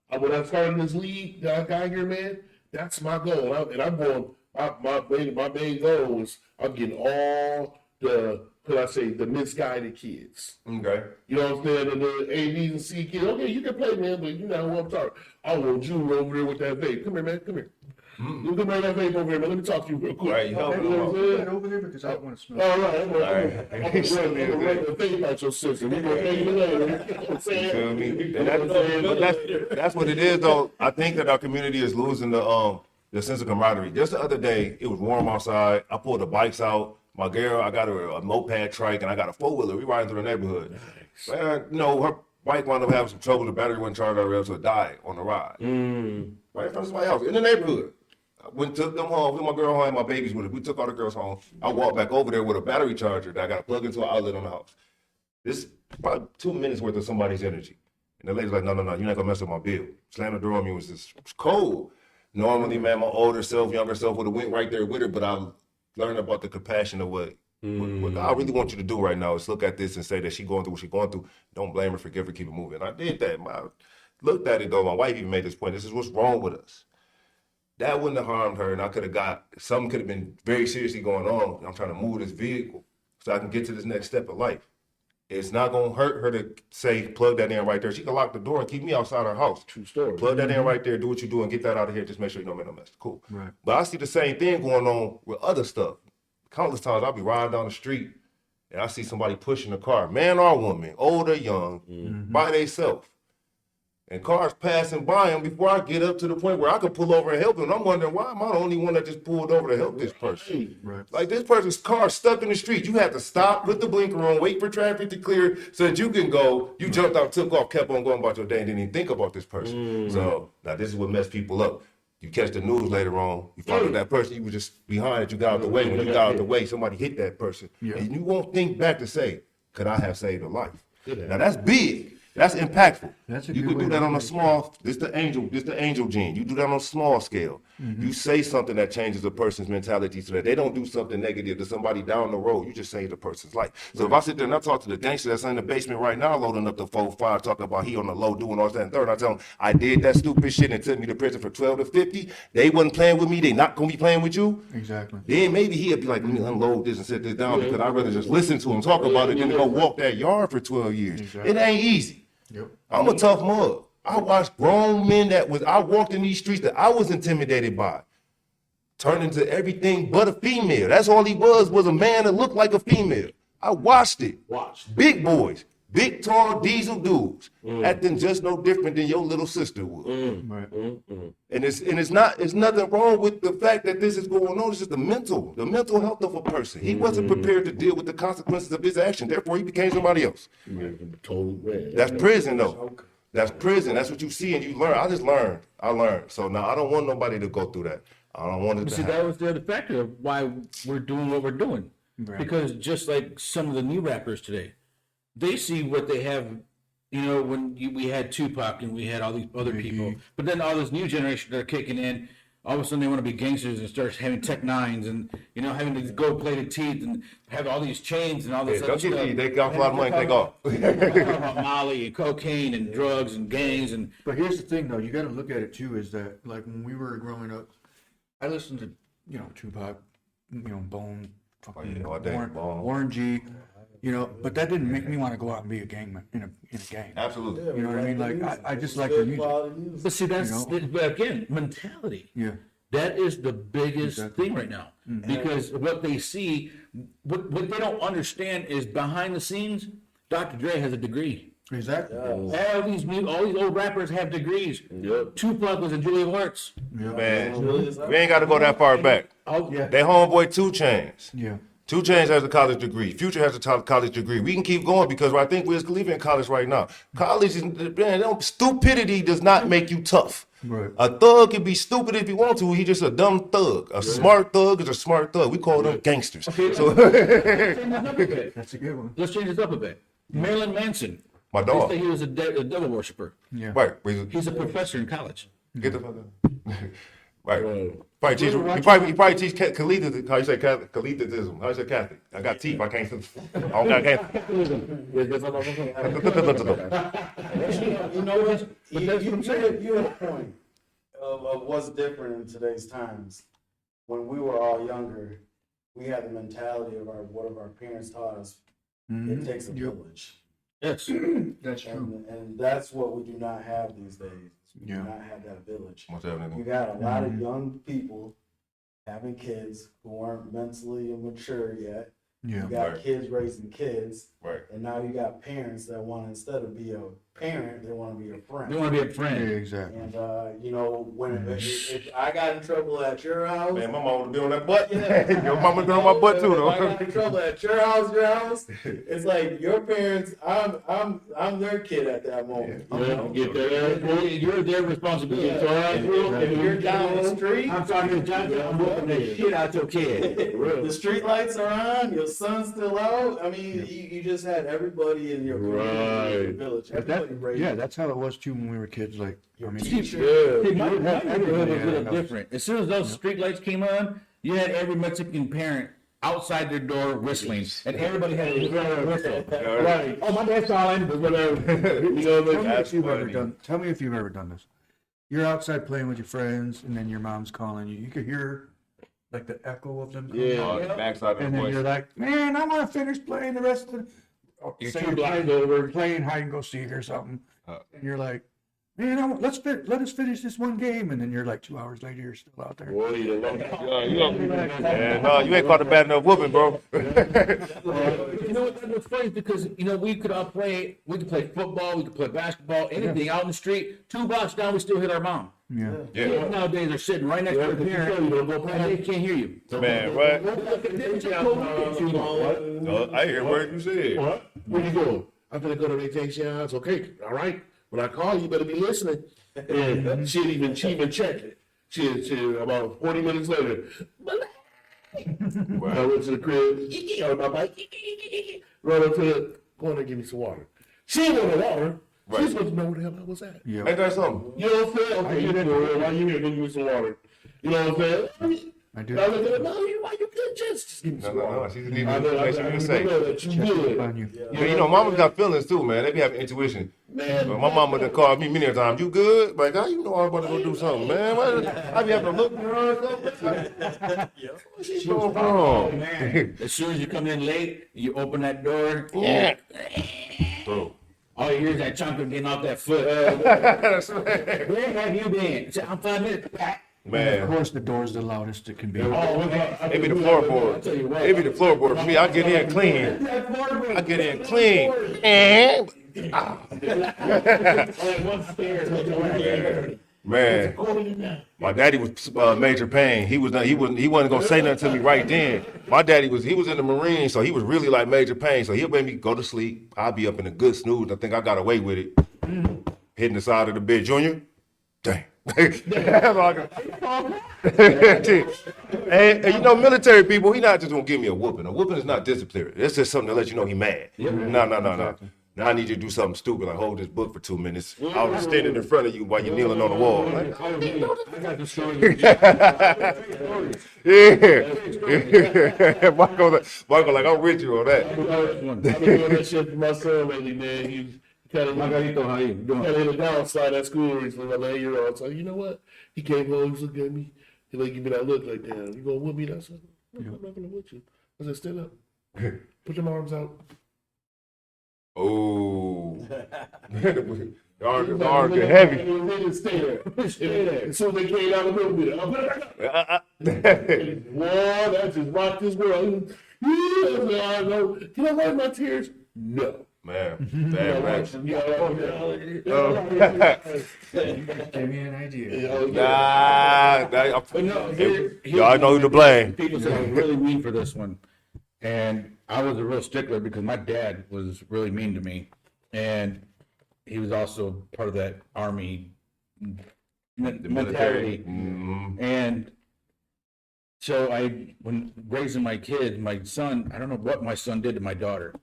when I started this league that I got here, man, that's my goal. And I'm going, my main goal is I'm getting all the misguided kids. Okay. You know what I'm saying? And the A, B's, and C kids. Okay, you can play, man, but you know what I'm talking. I want you over there with that vape. Come here, man. Come here. You can bring that vape over here, man. Let me talk to you real quick. Right, you help You know what I'm Put saying? that over there because I want to smell. All right, I'm gonna right. run the thing out your system. We're gonna pay you later. You know what I'm saying? Feel me? But that's what it is, though. I think that our community is losing the sense of camaraderie. Just the other day, it was warm outside. I pulled the bikes out. My girl, I got her a moped trike, and I got a four-wheeler. We riding through the neighborhood. Man, you know, her bike wound up having some trouble. The battery wasn't charged already, so it died on the ride. Right in front of somebody's house, in the neighborhood. I went and took them home. Took my girl home and my babies with us. We took all the girls home. I walked back over there with a battery charger that I got to plug into an outlet on the house. This probably 2 minutes worth of somebody's energy. And the lady's like, no, you're not going to mess up my bill. Slammed the door on me. It was cold. Normally, man, my older self, younger self would have went right there with her, but I learned about the compassion of what I really want you to do right now is look at this and say that she's going through what she's going through. Don't blame her, forgive her, keep it moving. I did that. I looked at it, though. My wife even made this point. This is what's wrong with us. That wouldn't have harmed her, and I could have something could have been very seriously going on. I'm trying to move this vehicle so I can get to this next step of life. It's not going to hurt her to say, plug that in right there. She can lock the door and keep me outside her house. True story. Plug that in right there, do what you do, and get that out of here. Just make sure you don't make no mess. Cool. Right. But I see the same thing going on with other stuff. Countless times I'll be riding down the street, and I see somebody pushing a car, man or woman, old or young, by themselves. And cars passing by them before I get up to the point where I could pull over and help them. I'm wondering, why am I the only one that just pulled over to help this person? Right. Like, this person's car stuck in the street. You had to stop, put the blinker on, wait for traffic to clear so that you can go. You jumped out, took off, kept on going about your day, and didn't even think about this person. So now this is what messed people up. You catch the news later on, you follow that person, you were just behind it, you got out the way. When you got out the way, somebody hit that person. Yeah. And you won't think back to say, could I have saved a life? Now that's big. That's impactful. That's a you good could way do to that on look a at it. small, this the angel gene. You do that on a small scale. You say something that changes a person's mentality so that they don't do something negative to somebody down the road. You just saved a person's life. So if I sit there and I talk to the gangster that's in the basement right now, loading up the 4-5, talking about he on the low, doing all that and third, and I tell him, I did that stupid shit and took me to prison for 12 to 50. They wasn't playing with me. They not going to be playing with you. Exactly. Then maybe he'd be like, let me unload this and sit this down because I'd rather just listen to him talk about it than to go walk that yard for 12 years. Exactly. It ain't easy. Yep. I'm a tough mug. I watched grown men I walked in these streets that I was intimidated by turn into everything but a female. That's all he was a man that looked like a female. I watched it. Big boys, big, tall, diesel dudes, acting just no different than your little sister would. Right. And it's nothing wrong with the fact that this is going on. It's just the mental health of a person. He wasn't prepared to deal with the consequences of his action. Therefore, he became somebody else. That's prison, though. That's prison. That's what you see and you learn. I learned. So now I don't want nobody to go through that. I don't want it But to see, happen. that was the other factor of why we're doing what we're doing. Right. Because just like some of the new rappers today, they see what they have. You know, we had Tupac and we had all these other people, but then all this new generation that are kicking in, all of a sudden they want to be gangsters and start having Tech Nines and, you know, having these gold-plated teeth and have all these chains and all this Yeah, other don't get stuff. me. They got a lot of money. Take off. Talking about Molly and cocaine and drugs and gangs and But here's the thing, though. You got to look at it too. Is that like when we were growing up, I listened to Tupac, Bone, fucking yeah, all day, Bone. Warren G, but that didn't make me want to go out and be a gang in a gang. Absolutely. You know what I mean? Like I just like the music. But see, that's but again mentality. Yeah. That is the biggest thing right now. Because what they see, what they don't understand is behind the scenes, Dr. Dre has a degree. Exactly. All these old rappers have degrees. Tupac was a Julia Arts. Man, we ain't got to go that far back. Oh, yeah. They homeboy 2 Chainz. Yeah. 2 Chainz has a college degree. Future has a college degree. We can keep going because I think Wiz Khalifa in college right now. College is, man, stupidity does not make you tough. Right. A thug can be stupid if he want to. He just a dumb thug. A smart thug is a smart thug. We call them gangsters. So That's a good one. Let's change this up a bit. Marilyn Manson. my They dog. say he was a devil worshiper. Yeah. Right. He's a professor in college. Get the fuck out. Right. Probably teach, he probably teach Khalid, how you say Catholic, Khalidism. How you say Catholic? I got teeth. I can't. I don't got You know what? You had a point of what's different in today's times. When we were all younger, we had the mentality of what our parents taught us. It takes a village. Yes. That's true. And that's what we do not have these days. We Yeah. do not have that village. What's happening? You got a lot of young people having kids who aren't mentally mature yet. Yeah. You got Right. kids raising kids. Right. And now you got parents that want to, instead of be a parent, they want to be a friend. They want to be a Yeah, friend. exactly. And you know, if I got in trouble at your house, Man, my mama would be on that butt. Yeah. Your mama been on my butt too, If I though. got in trouble at your house, it's like your parents. I'm their kid at that moment. You know? Get there. You're their responsibility. Yeah. So If you're down the street, I'm talking to John. I'm whooping the shit out your kid. the street lights are on, your son's still out. I mean, you just had everybody in your community, your village. But Everybody raised. yeah, that's how it was too when we were kids. Like, I mean, See, my neighborhood was a little different. As soon as those street lights came on, you had every Mexican parent outside their door whistling, and everybody had a whistle. Right. Oh, my dad's calling, but whatever. You know, tell me That's if you've ever funny. done. Tell me if you've ever done this. You're outside playing with your friends, and then your mom's calling you. You could hear like the echo of them. Calling. Backside of And the then voice. you're like, man, I want to finish playing the rest of the. You're say 2 you're blocks playing, over. playing hide and go seek or something, and you're like, man, let us finish this one game, and then you're like 2 hours later, you're still out there. Man, no, you ain't caught a bad enough whooping, bro. You know what? That was funny because we could all play. We could play football. We could play basketball. Anything out in the street. 2 blocks down, we still hit our mom. Yeah. Kids nowadays are sitting right next to their parent, and they can't hear you. Man, right? No, I hear what you said. What? Where you going? I'm gonna go to vacation house. Okay, all right. When I call you, you better be listening. And she even checked it. She about 40 minutes later. I went to the crib, on my bike, run up to the corner, give me some water. She didn't want the water. Right. She's supposed to know where the hell I was at. Yeah. Ain't that something? You know what I'm saying? Okay, you didn't. Why you here? Give me some water. You know what I'm saying? I do. I was like, no, why you good? Just give me some water. No, she just need I know, I to know say. that you good. On you. Yeah, mamas got feelings too, man. They be having intuition. Man, But my mama done called me many a time. You good? Like, how you know I'm about to go do something, man? I be having to look around. She's doing wrong. As soon as you come in late, you open that door. Yeah. Bro. All you hear is that chunker getting off that foot. Where have you been? Say, I'm 5 minutes back. Of Man, course, the door's the loudest it can be. it be the floorboard. It be the floorboard. For me, I get in clean. I get in clean. And man, my daddy was major pain. He wasn't gonna say nothing to me right then. My daddy was in the Marines, so he was really like major pain. So he'll make me go to sleep. I'll be up in a good snooze. I think I got away with it. Hitting the side of the bed, Junior. Dang. and military people, he not just gonna give me a whooping. A whooping is not disciplinary. It's just something to let you know he mad. No. Now I need you to do something stupid, like hold this book for 2 minutes. I was standing in front of you while you're kneeling on the wall. Like, I got the story. yeah. Michael, like, I'm with you on that. I've been doing that shit for my son lately, man. He's kind of Margarito, how you doing? hit a downslide at school recently, my 8-year-old. So you know what? He came home, he was looking at me. He like give me that look like, damn, you gonna whoop me? I said, no, I'm not gonna whoop you. I said, stand up. Put your arms out. Oh. Arg heavy. They just stay there. Stay there. As soon as they came out a little bit, I'll put it back up. Boy, that just rocked this world. Can I wipe my tears? No. Man, bad raps. Give me an idea. Y'all know who to blame. People said I was really mean for this one. And I was a real stickler because my dad was really mean to me. And he was also part of that Army mentality. Mm-hmm. And so when raising my kid, my son, I don't know what my son did to my daughter.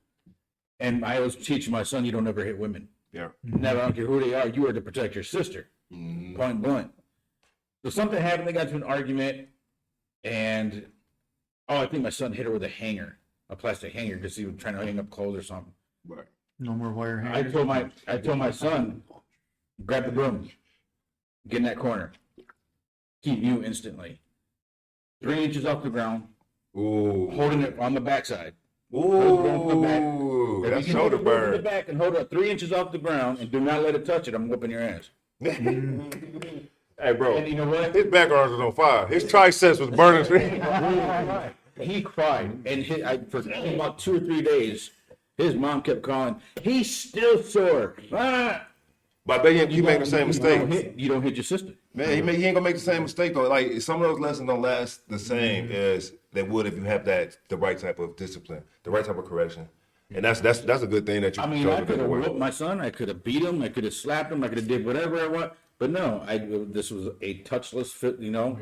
And I was teaching my son, you don't ever hit women. Yeah. Never, I don't care who they are, you are to protect your sister. Mm-hmm. Point blank. So something happened, they got into an argument, and I think my son hit her with a plastic hanger, because he was trying to hang up clothes or something. Right. No more wire I hangers. told my son, grab the broom, get in that corner, keep you instantly. 3 inches off the ground, Ooh. holding it on the backside. Ooh. If That's you can shoulder hold it over the burn. back and hold it 3 inches off the ground and do not let it touch it, I'm whooping your ass. Hey, bro. And you know what? His back arms was on fire. His triceps was burning. He cried, and for about 2 or 3 days, his mom kept calling. He's still sore. Ah! But I bet you make the same mistake. You don't hit your sister. Man, he ain't gonna make the same mistake though. Like some of those lessons don't last the same as they would if you have the right type of discipline, the right type of correction, and that's a good thing that you. I mean, I could have whooped my son. I could have beat him. I could have slapped him. I could have did whatever I want. But no, this was a touchless fit. Yeah,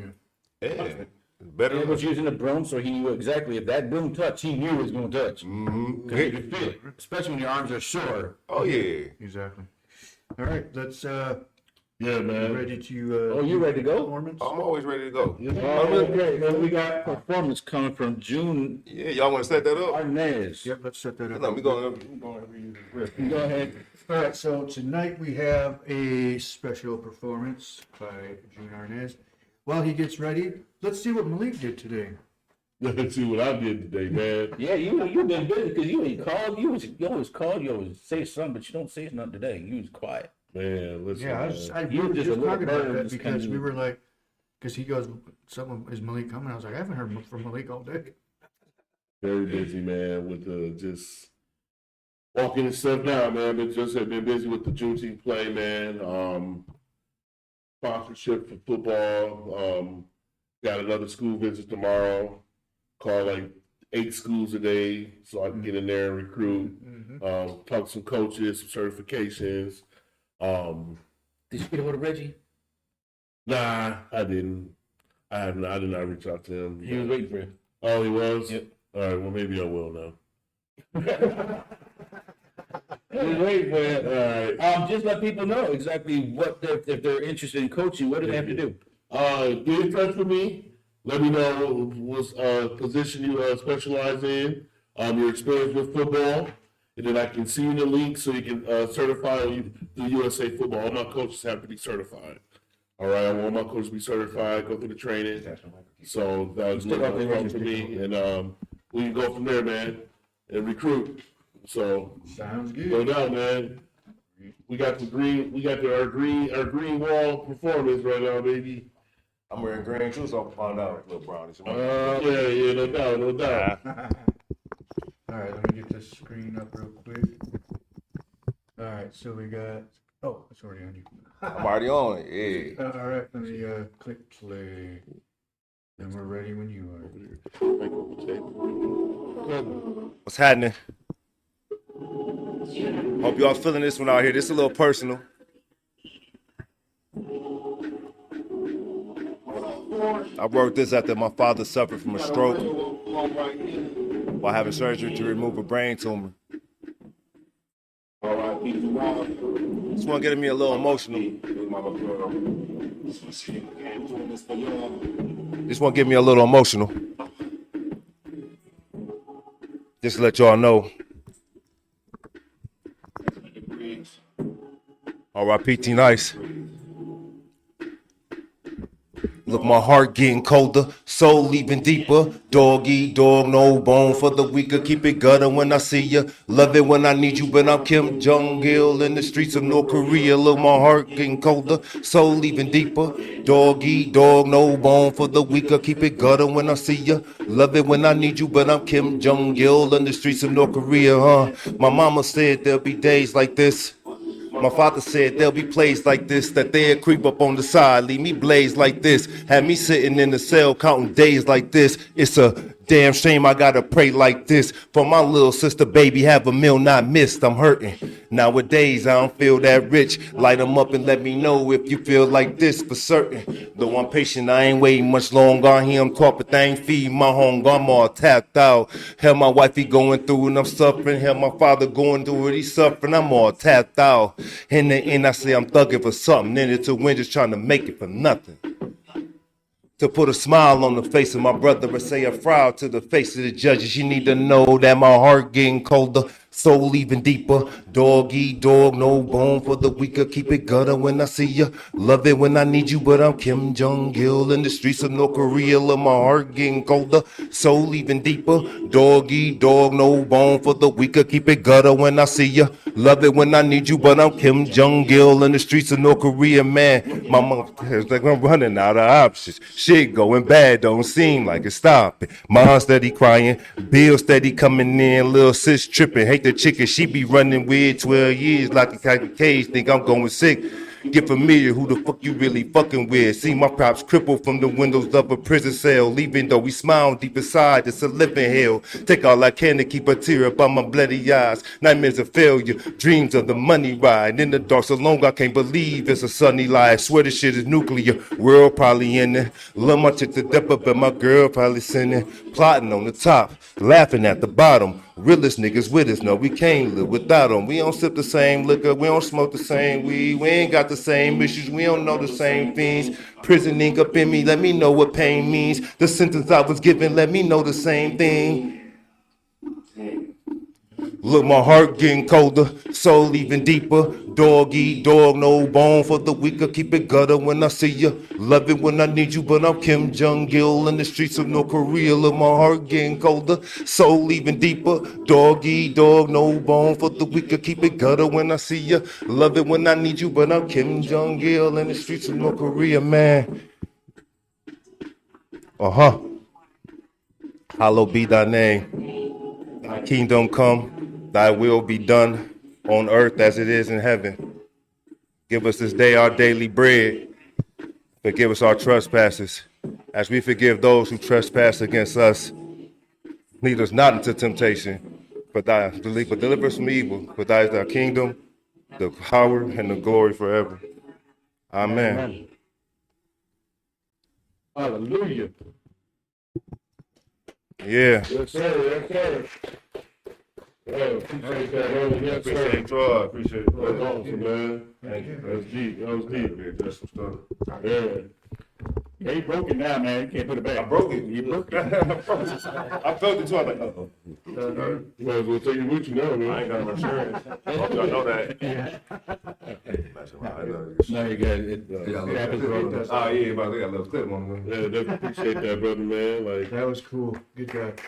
better. He was using a broom, so he knew exactly if that broom touched, he knew it was going to touch. Mm-hmm. Because you could feel it, especially when your arms are sore. Oh yeah. Exactly. All right, let's Yeah, man. ready to. Oh, you ready to go? Performance. I'm always ready to go. Okay, well, we got performance coming from June Yeah, y'all want to set that up? Arness. Yep, let's set that up. No, we going. Go ahead. All right, so tonight we have a special performance by June Arness. While he gets ready, let's see what Malik did today. Let's see what I did today, man. Yeah, you've been busy because you ain't called. You always call. You always say something, but you don't say nothing today. You was quiet. Man, listen. Yeah, man. we You were just just a little talking about bird that just because kinda- we were like, because he goes, is Malik coming? I was like, I haven't heard from Malik all day. Very busy, man, with just walking and stuff now, man. But just have been busy with the Juneteenth play, man. Sponsorship for football. Got another school visit tomorrow. Call like 8 schools a day so I can get in there and recruit. Talk to some coaches, some certifications. Did you get a hold of Reggie? Nah, I didn't. I did not reach out to him. He was waiting for you. Oh, he was? Yep. All right, well, maybe I will now. He was waiting for you. All right. Just let people know exactly what if they're interested in coaching. What do they have to do? Get in touch with me. Let me know what position you specialize in, your experience with football, and then I can see you in the league so you can certify you through USA Football. All my coaches have to be certified. All right, I want my coaches to be certified, go through the training. So that's what come to me, and we can go from there, man, and recruit. So Sounds no good. doubt, man. We got our green wall performance right now, baby. I'm wearing green too, so I'll find out, little brownies. Yeah, no doubt, no doubt. All right, let me get this screen up real quick. All right, so we got, oh, it's already on you. I'm already on it. Yeah. All right, let me click play. Then we're ready when you are. What's happening? Hope y'all feeling this one out here. This is a little personal. I wrote this after my father suffered from a stroke while having surgery to remove a brain tumor. This one getting me a little emotional. This one get me a little emotional. Just to let y'all know. R.I.P. T Nice. Look, my heart getting colder, soul leaving deeper. Dog eat dog, no bone for the weaker. Keep it gutter when I see ya. Love it when I need you, but I'm Kim Jong-il in the streets of North Korea. Look, my heart getting colder, soul leaving deeper. Dog eat dog, no bone for the weaker. Keep it gutter when I see ya. Love it when I need you, but I'm Kim Jong-il in the streets of North Korea, My mama said there'll be days like this. My father said there'll be plays like this, that they'll creep up on the side, leave me blaze like this, had me sitting in the cell counting days like this. It's a damn shame I gotta pray like this for my little sister, baby, have a meal not missed. I'm hurting. Nowadays I don't feel that rich. Light them up and let me know if you feel like this for certain. Though I'm patient, I ain't waiting much longer. I hear him talk, but they ain't feed my home. I'm all tapped out. Hell, my wifey going through and I'm suffering. Hell, my father going through it, he's suffering. I'm all tapped out. In the end, I say I'm thugging for something. In it to win, just trying to make it for nothing. To put a smile on the face of my brother and say a frown to the face of the judges. You need to know that my heart getting colder, soul even deeper. Dog eat dog, no bone for the weaker. Keep it gutter when I see ya. Love it when I need you, but I'm Kim Jong-il in the streets of North Korea. Look, my heart getting colder, soul even deeper. Dog eat dog, no bone for the weaker. Keep it gutter when I see ya. Love it when I need you, but I'm Kim Jong-il in the streets of North Korea, man. My mother is like I'm running out of options. Shit going bad, don't seem like it's stopping. Mom steady crying, bill steady coming in. Little sis tripping, hate the chicken, she be running with 12 years like a type of cage. Think I'm going sick. Get familiar, who the fuck you really fucking with? See my props crippled from the windows of a prison cell. Leaving though we smile deep inside, it's a living hell. Take all I can to keep a tear up on my bloody eyes. Nightmares of failure, dreams of the money ride. In the dark so long I can't believe it's a sunny lie. I swear this shit is nuclear, world probably in there. Love my chick to death, but my girl probably sinning. Plotting on the top, laughing at the bottom. Realest niggas with us, no, we can't live without them. We don't sip the same liquor, we don't smoke the same weed, we ain't got the same issues, we don't know the same things. Prison ink up in me, let me know what pain means. The sentence I was given, let me know the same thing. Look, my heart getting colder, soul even deeper. Dog eat dog, no bone for the weaker. Keep it gutter when I see ya. Love it when I need you, but I'm Kim Jong-il in the streets of North Korea. Look, my heart getting colder, soul even deeper. Dog eat dog, no bone for the weaker. Keep it gutter when I see ya. Love it when I need you, but I'm Kim Jong-il in the streets of North Korea, man. Hallowed be thy name. Thy kingdom come. Thy will be done on earth as it is in heaven. Give us this day our daily bread. Forgive us our trespasses, as we forgive those who trespass against us. Lead us not into temptation, but deliver us from evil. For thy is thy kingdom, the power, and the glory forever. Amen. Hallelujah. Yeah. Yes, sir. Yes, sir. Yeah, appreciate that, brother. Yes, sir. Appreciate y'all. Appreciate it. That's awesome, man. Thank you. That's deep. That was deep. Just some stuff. Yeah. Yeah, you broke it now, man. You can't put it back. I broke it. You broke it. I felt it too. I was like, uh-oh. You might as well take it with you now, man. I ain't got no insurance. I hope y'all know that. No, you got it. It happens to all of us. Oh, yeah, but they got a little clip on them. Yeah, definitely appreciate that, brother, man. Like, That was cool. Good job.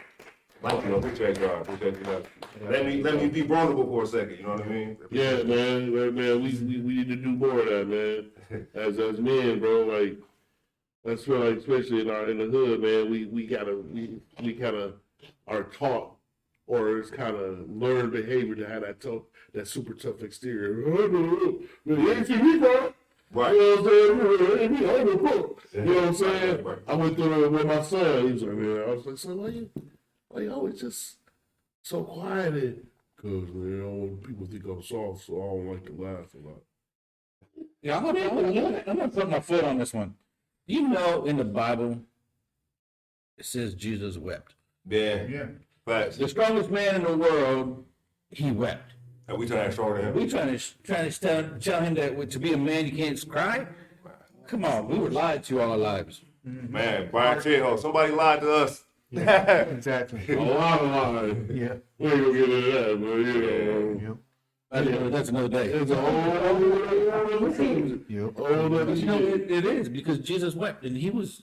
Appreciate y'all. Appreciate you. Let me be vulnerable for a second. You know what I mean? yeah, man, we need to do more of that, man. As men, bro, like, I feel like, especially in the hood, man, we kind of are taught, or it's kind of learned behavior to have that super tough exterior. You ain't see me, bro. Right. You know what I'm saying? You know what I'm saying? I went through it with my son. He was like, man, I was like, son, why you always just so quiet? Because, man, people think I'm soft, so I don't like to laugh a lot. Yeah, I'm gonna put my foot on this one. You know, in the Bible, it says Jesus wept. Yeah. Facts. The strongest man in the world, he wept. And we trying to act stronger than him. We trying to tell him that to be a man you can't cry. Come on, we were lied to all our lives. Man, Brian Trejo, somebody lied to us. Exactly. A lot of lies. Yeah. We ain't gonna get into that, but you know. That's another day. It's a whole other Yep. But you know, it is because Jesus wept and he was,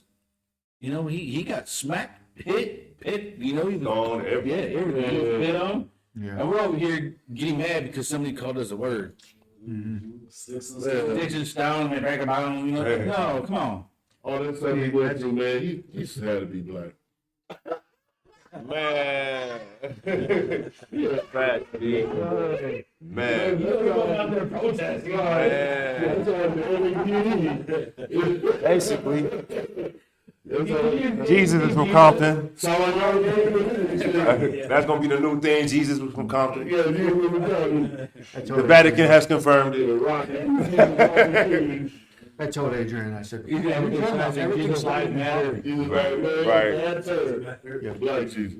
you know, he got smacked, hit, you know, he was, Thrown, everything. everything. He was spit on. Yeah. And we're over here getting mad because somebody called us a word. Sticks and stones. Sticks and stone and back about, you know, no, come on. All that stuff he went through, man, he just had to be black. Man. Fact, dude. Man. Out there protesting. Man. Basically, Jesus is from Compton. That's gonna be the new thing. Jesus was from Compton. The Vatican has confirmed it. I told Adrian, I said, Jesus lives matter. Right. Black Jesus.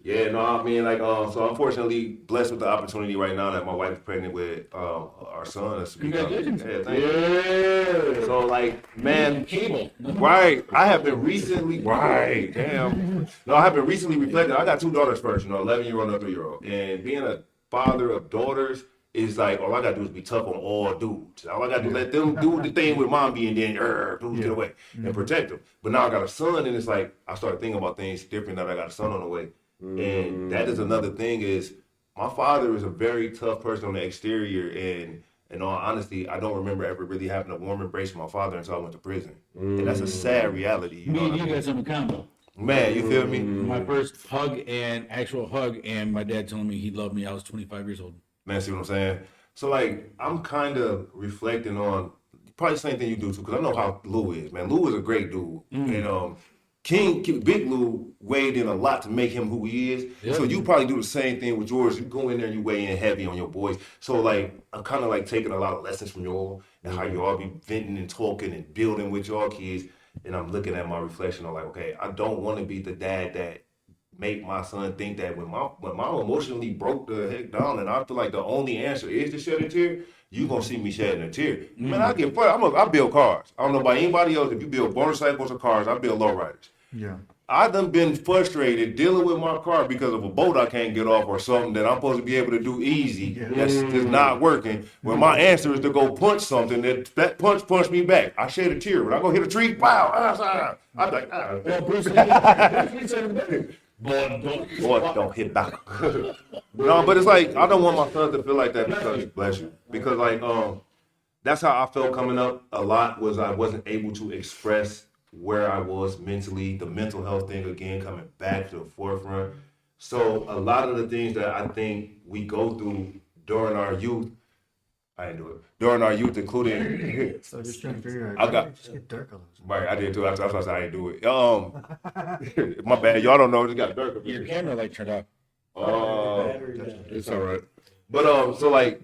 Yeah, no, I mean, like, so unfortunately, blessed with the opportunity right now that my wife is pregnant with our son. Congratulations. Yeah, thank you. Yeah. So, like, man, Cable. right. I have been recently, right, damn. No, I have been recently reflecting. I got two daughters first, you know, 11-year-old and a 3-year-old. And being a father of daughters is like, all I got to do is be tough on all dudes. All I got to do is let them do the thing with mommy and then, dudes get away and protect them. But now I got a son and it's like, I started thinking about things different now that I got a son on the way. And that is another thing is, my father is a very tough person on the exterior, and in all honesty, I don't remember ever really having a warm embrace from my father until I went to prison. And that's a sad reality. You know Me and what I you mean? got something in common. Man, you feel me? My first actual hug, and my dad telling me he loved me. I was 25 years old. Man, see what I'm saying? So, like, I'm kind of reflecting on probably the same thing you do, too, because I know how Lou is, man. Lou is a great dude. And Big Lou weighed in a lot to make him who he is. Yep. So you probably do the same thing with yours. You go in there and you weigh in heavy on your boys. So, like, I'm kind of, like, taking a lot of lessons from y'all and how you all be venting and talking and building with y'all kids. And I'm looking at my reflection. I'm like, okay, I don't want to be the dad that make my son think that when mom emotionally broke the heck down and I feel like the only answer is to shed a tear, you gonna see me shedding a tear. Man, I get I build cars. I don't know about anybody else. If you build motorcycles or cars, I build lowriders. Yeah. I done been frustrated dealing with my car because of a bolt I can't get off or something that I'm supposed to be able to do easy that's just not working. When my answer is to go punch something, that punch punched me back. I shed a tear. When I go hit a tree, wow, I'm like, Well, Bruce Lee said boy, don't hit back. No, but it's like, I don't want my son to feel like that because, bless you, because like, that's how I felt coming up a lot was I wasn't able to express where I was mentally, the mental health thing again coming back to the forefront. So a lot of the things that I think we go through during our youth, I didn't do it. During our youth, including, So just trying to figure I got- just get dark on those. right, I did too. That's why I said I didn't do it. My bad. Y'all don't know. It just got dark. your camera light turned off. Battery down. It's all right. But so like,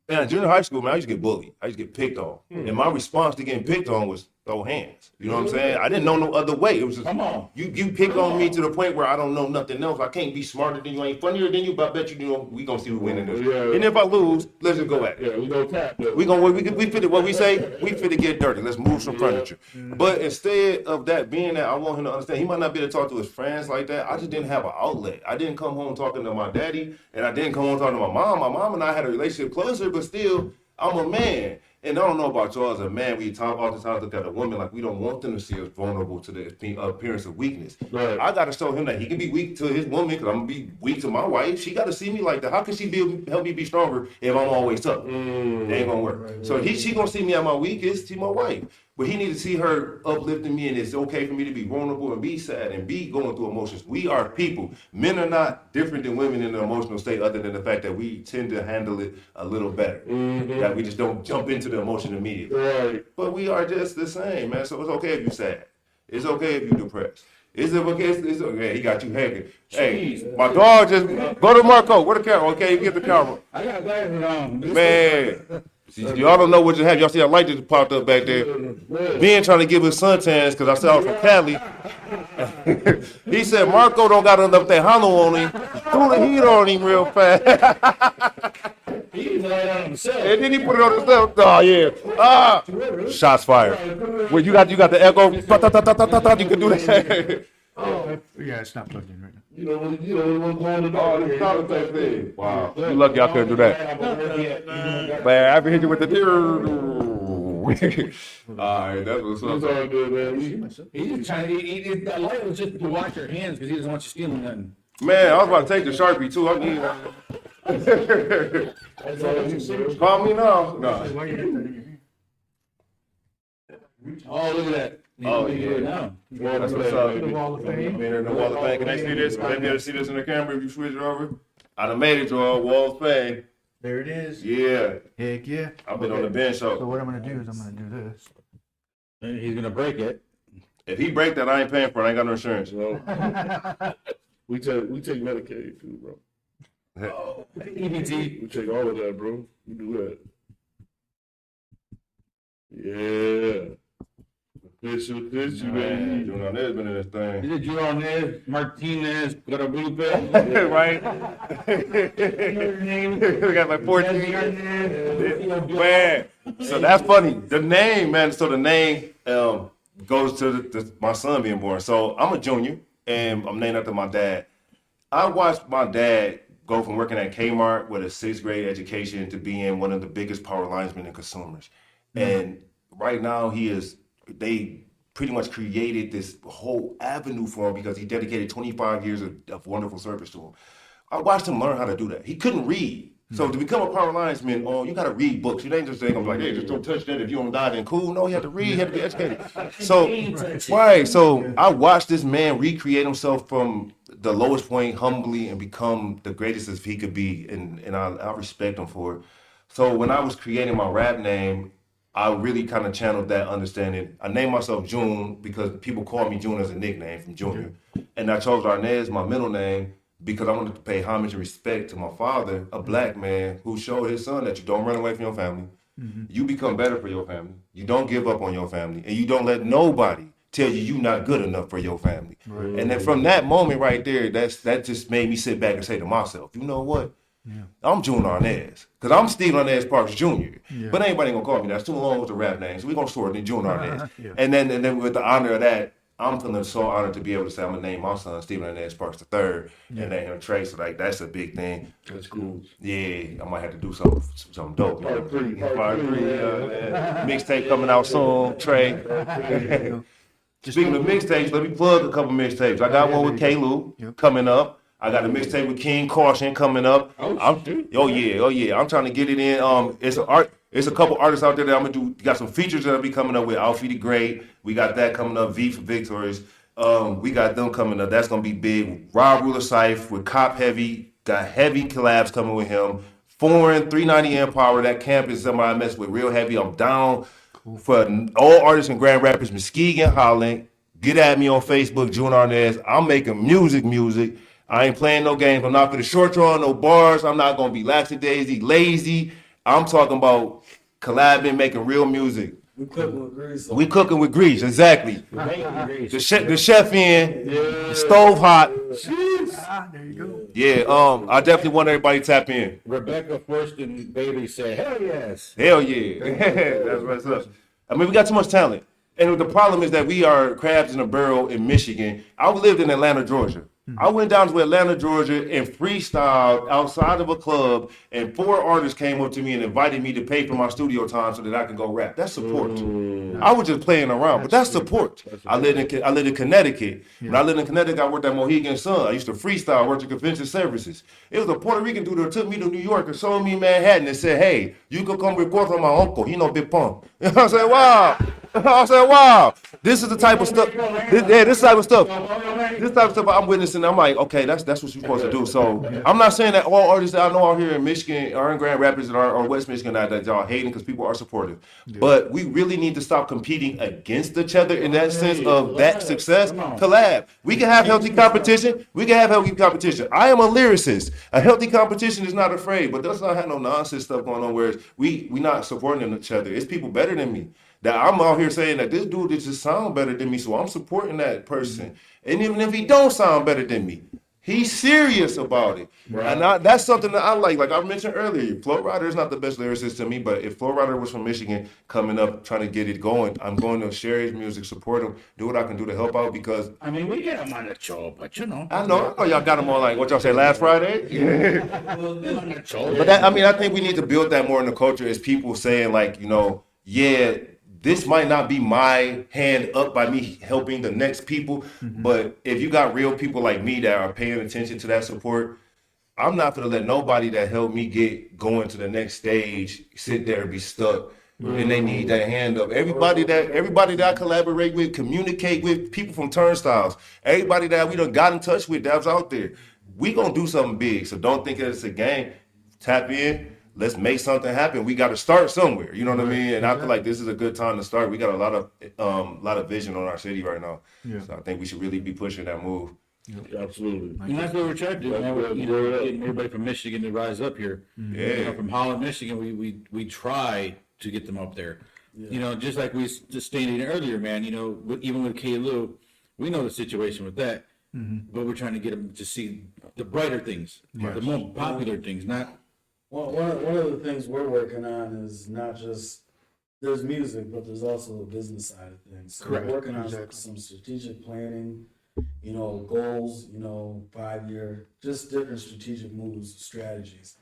man, in junior high school, man, I used to get bullied. I used to get picked on. And my response to getting picked on was throw hands. You know what I'm saying? I didn't know no other way. It was just, Come on. you pick on me to the point where I don't know nothing else. I can't be smarter than you, I ain't funnier than you, but I bet you know we gonna see who winning this. Yeah. And if I lose, let's just go at it. Yeah, we gonna tap. We fit what we say, we fit to get dirty. Let's move some furniture. But instead of that being that, I want him to understand he might not be able to talk to his friends like that. I just didn't have an outlet. I didn't come home talking to my daddy, and I didn't come home talking to my mom. My mom and I had a relationship closer, but still, I'm a man. And I don't know about y'all as a man, we talk oftentimes look at a woman like we don't want them to see us vulnerable to the appearance of weakness. Right. I got to show him that he can be weak to his woman because I'm going to be weak to my wife. She got to see me like that. How can she help me be stronger if I'm always tough? It ain't going to work. So she going to see me at my weakest. She's my wife. But he need to see her uplifting me, and it's okay for me to be vulnerable and be sad and be going through emotions. We are people. Men are not different than women in the emotional state other than the fact that we tend to handle it a little better. That we just don't jump into the emotion immediately. Right. But we are just the same, man. So it's okay if you're sad. It's okay if you're depressed. It's okay. It's okay. He got you hanging. Hey, my dog just go to Marco. Where the camera? Okay, get the camera. I got glasses on. Man, y'all don't know what just happened. Y'all see a light just popped up back there. Ben trying to give us suntans because I said I was from Cali. He said Marco don't got enough that hollow on him. Threw the heat on him real fast. He didn't lay it on himself. And then he put it on himself. Oh yeah. Shots fired. Well, you got the echo. You can do that. Yeah, it's not plugged in right now. What's going on? Oh, this sound effect thing. Wow. You lucky I couldn't do that. Man, I can hit you with the all right, that's what's It's up. all good, man. He's just trying to, that light was just to wash your hands because he doesn't want you stealing nothing. Man, I was about to take the Sharpie too. I need That's all you do. Call me now. No. Why you get that in your hand? Oh, look at that. Oh, You do it now. Yeah, that's what's up. The Wall of Fame. Being in the Wall of Fame. Can I see this? Can I be able to see this in the camera if you switch it over? I done made it to a Wall of Fame. There it is. Yeah. Heck yeah. I've been on the bench, So so what I'm gonna do is I'm gonna do this. And he's gonna break it. if he break that, I ain't paying for it. I ain't got no insurance. We take Medicaid too, bro. EBT. We take all of that, bro. We do that. Yeah. Official, Man, baby. June Arness been in this thing. Is it Arness, Martinez, Guadalupe? Right? We got like 14. Man, so that's funny. The name, man. So the name goes to my son being born. So I'm a junior, and I'm named after my dad. I watched my dad go from working at Kmart with a 6th grade education to being one of the biggest power linesmen and consumers. And right now they pretty much created this whole avenue for him because he dedicated 25 years of wonderful service to him. I watched him learn how to do that. He couldn't read. So to become a power linesman, you got to read books. You ain't just saying, I'm like, hey, just don't touch that. If you don't die, then cool. No, he had to read. He had to be educated. So, right. So I watched this man recreate himself from the lowest point humbly and become the greatest as he could be. And I respect him for it. So when I was creating my rap name, I really kind of channeled that understanding. I named myself June because people call me June as a nickname from Junior. And I chose Arnez, my middle name, because I wanted to pay homage and respect to my father, a black man who showed his son that you don't run away from your family. You become better for your family. You don't give up on your family. And you don't let nobody tell you you're not good enough for your family. Right. And then from that moment right there, that just made me sit back and say to myself, you know what? Yeah. I'm June Arnez, because I'm Steve Arnez Parks Jr. Yeah. But anybody ain't gonna call me that. It's too long with the rap name, so we're gonna shorten it June Arnez. Yeah. And then with the honor of that, I'm feeling so honored to be able to say I'm gonna name my son Stephen Arnez Parks III, and name him Trey. So like that's a big thing. That's cool. Yeah, I might have to do something dope. Part three. Mixtape coming out soon, Trey. Speaking of mixtapes, let me plug a couple mixtapes. I got one with K-Lou coming up. I got a mixtape with King Caution coming up. Oh yeah. I'm trying to get it in. It's a couple artists out there that I'm gonna do. Got some features that'll be coming up with Alfie the Great. We got that coming up. V for Victorious. We got them coming up. That's gonna be big. Rob Ruler Syfe with Cop Heavy. Got heavy collabs coming with him. Foreign 390 Empower. That camp is somebody I mess with real heavy. I'm down for all artists and Grand Rapids. Muskegon, Holland. Get at me on Facebook, June Arnez. I'm making music. I ain't playing no games. I'm not for the short draw, no bars. I'm not going to be lackadaisy, lazy. I'm talking about collabing, making real music. We cooking with grease. We cooking with grease, exactly. The chef in, the stove hot. There you go. Yeah, I definitely want everybody to tap in. Rebecca First and Bailey said, hell yes. Hell yeah. That's what's up. I mean, we got too much talent. And the problem is that we are crabs in a barrel in Michigan. I lived in Atlanta, Georgia. I went down to Atlanta, Georgia, and freestyled outside of a club, and 4 artists came up to me and invited me to pay for my studio time so that I can go rap. That's support. I was just playing around, but that's support. I lived in Connecticut. When I lived in Connecticut, I worked at Mohegan Sun. I used to freestyle, worked at convention services. It was a Puerto Rican dude that took me to New York and showed me Manhattan and said, hey, you can come record for my uncle. He know Big Pun. I said, wow. This is the type of stuff. This type of stuff I'm witnessing. I'm like, okay, that's what you're supposed to do. So I'm not saying that all artists that I know out here in Michigan or in Grand Rapids or West Michigan that y'all hating because people are supportive. But we really need to stop competing against each other in that sense of that success. Collab. We can have healthy competition. I am a lyricist. A healthy competition is not afraid, but does not have no nonsense stuff going on where we not supporting each other. It's people better than me. That I'm out here saying that this dude just sound better than me, so I'm supporting that person. And even if he don't sound better than me, He's serious about it. And that's something that I like. Like I mentioned earlier, Flo Rida is not the best lyricist to me, but if Flo Rida was from Michigan coming up, trying to get it going, I'm going to share his music, support him, do what I can do to help out because I mean, we get him on the show, but you know. I know y'all got him on like, what y'all say, last Friday? We'll get on the show. But that, I mean, I think we need to build that more in the culture is people saying like, you know, yeah, this might not be my hand up by me helping the next people, but if you got real people like me that are paying attention to that support, I'm not gonna let nobody that helped me get going to the next stage sit there and be stuck. And they need that hand up. Everybody that I collaborate with, communicate with, people from Turnstiles, everybody that we done got in touch with that's out there, we gonna do something big. So don't think that it's a game. Tap in. Let's make something happen. We got to start somewhere. You know what I mean? And I feel like this is a good time to start. We got a lot of vision on our city right now. Yeah. So I think we should really be pushing that move. Absolutely. And that's what we're trying to do, man. We're, you know, getting everybody from Michigan to rise up here. Yeah. You know, from Holland, Michigan, we try to get them up there. You know, just like we just stated earlier, man. You know, even with K. Lou, we know the situation with that, but we're trying to get them to see the brighter things, the more popular things, not. Well, one of the things we're working on is not just there's music, but there's also the business side of things. So Correct. We're working on some strategic planning, you know, goals, you know, 5-year, just different strategic moves, strategies.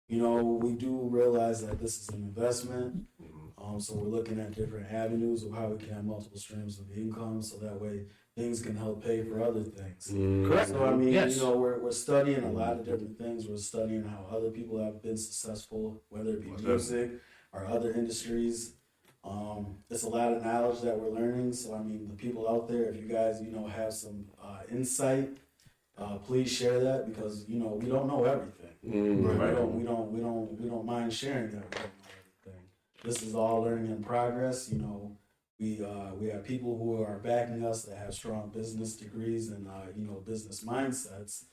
You know, we do realize that this is an investment, so we're looking at different avenues of how we can have multiple streams of income, so that way things can help pay for other things. Correct. So I mean, Yes. you know, we're studying a lot of different things. We're studying how other people have been successful, whether it be music or other industries. It's a lot of knowledge that we're learning. So I mean, the people out there, if you guys, you know, have some insight, please share that because you know we don't know everything. We don't mind sharing that we don't know everything. This is all learning in progress. You know, we have people who are backing us that have strong business degrees and you know business mindsets.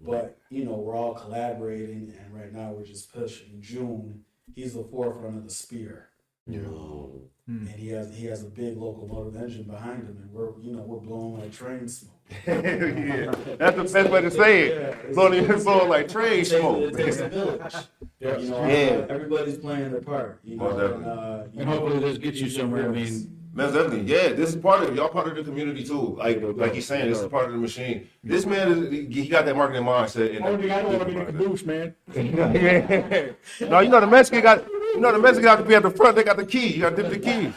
But you know we're all collaborating, and right now we're just pushing. June, he's the forefront of the spear. And he has a big locomotive engine behind him, and we're blowing like train smoke. Yeah. That's the best way to say it. Blowing like train smoke. It takes a village. You know, everybody's playing their part. You know, Most definitely. And hopefully this gets you somewhere. I mean, Man, definitely. Yeah, this is part of y'all part of the community too. Like he's saying, this is part of the machine. This man he got that marketing mindset. I don't want to be the caboose, man. No, you know the Mexican got to be at the front. They got the key. You got to dip the key.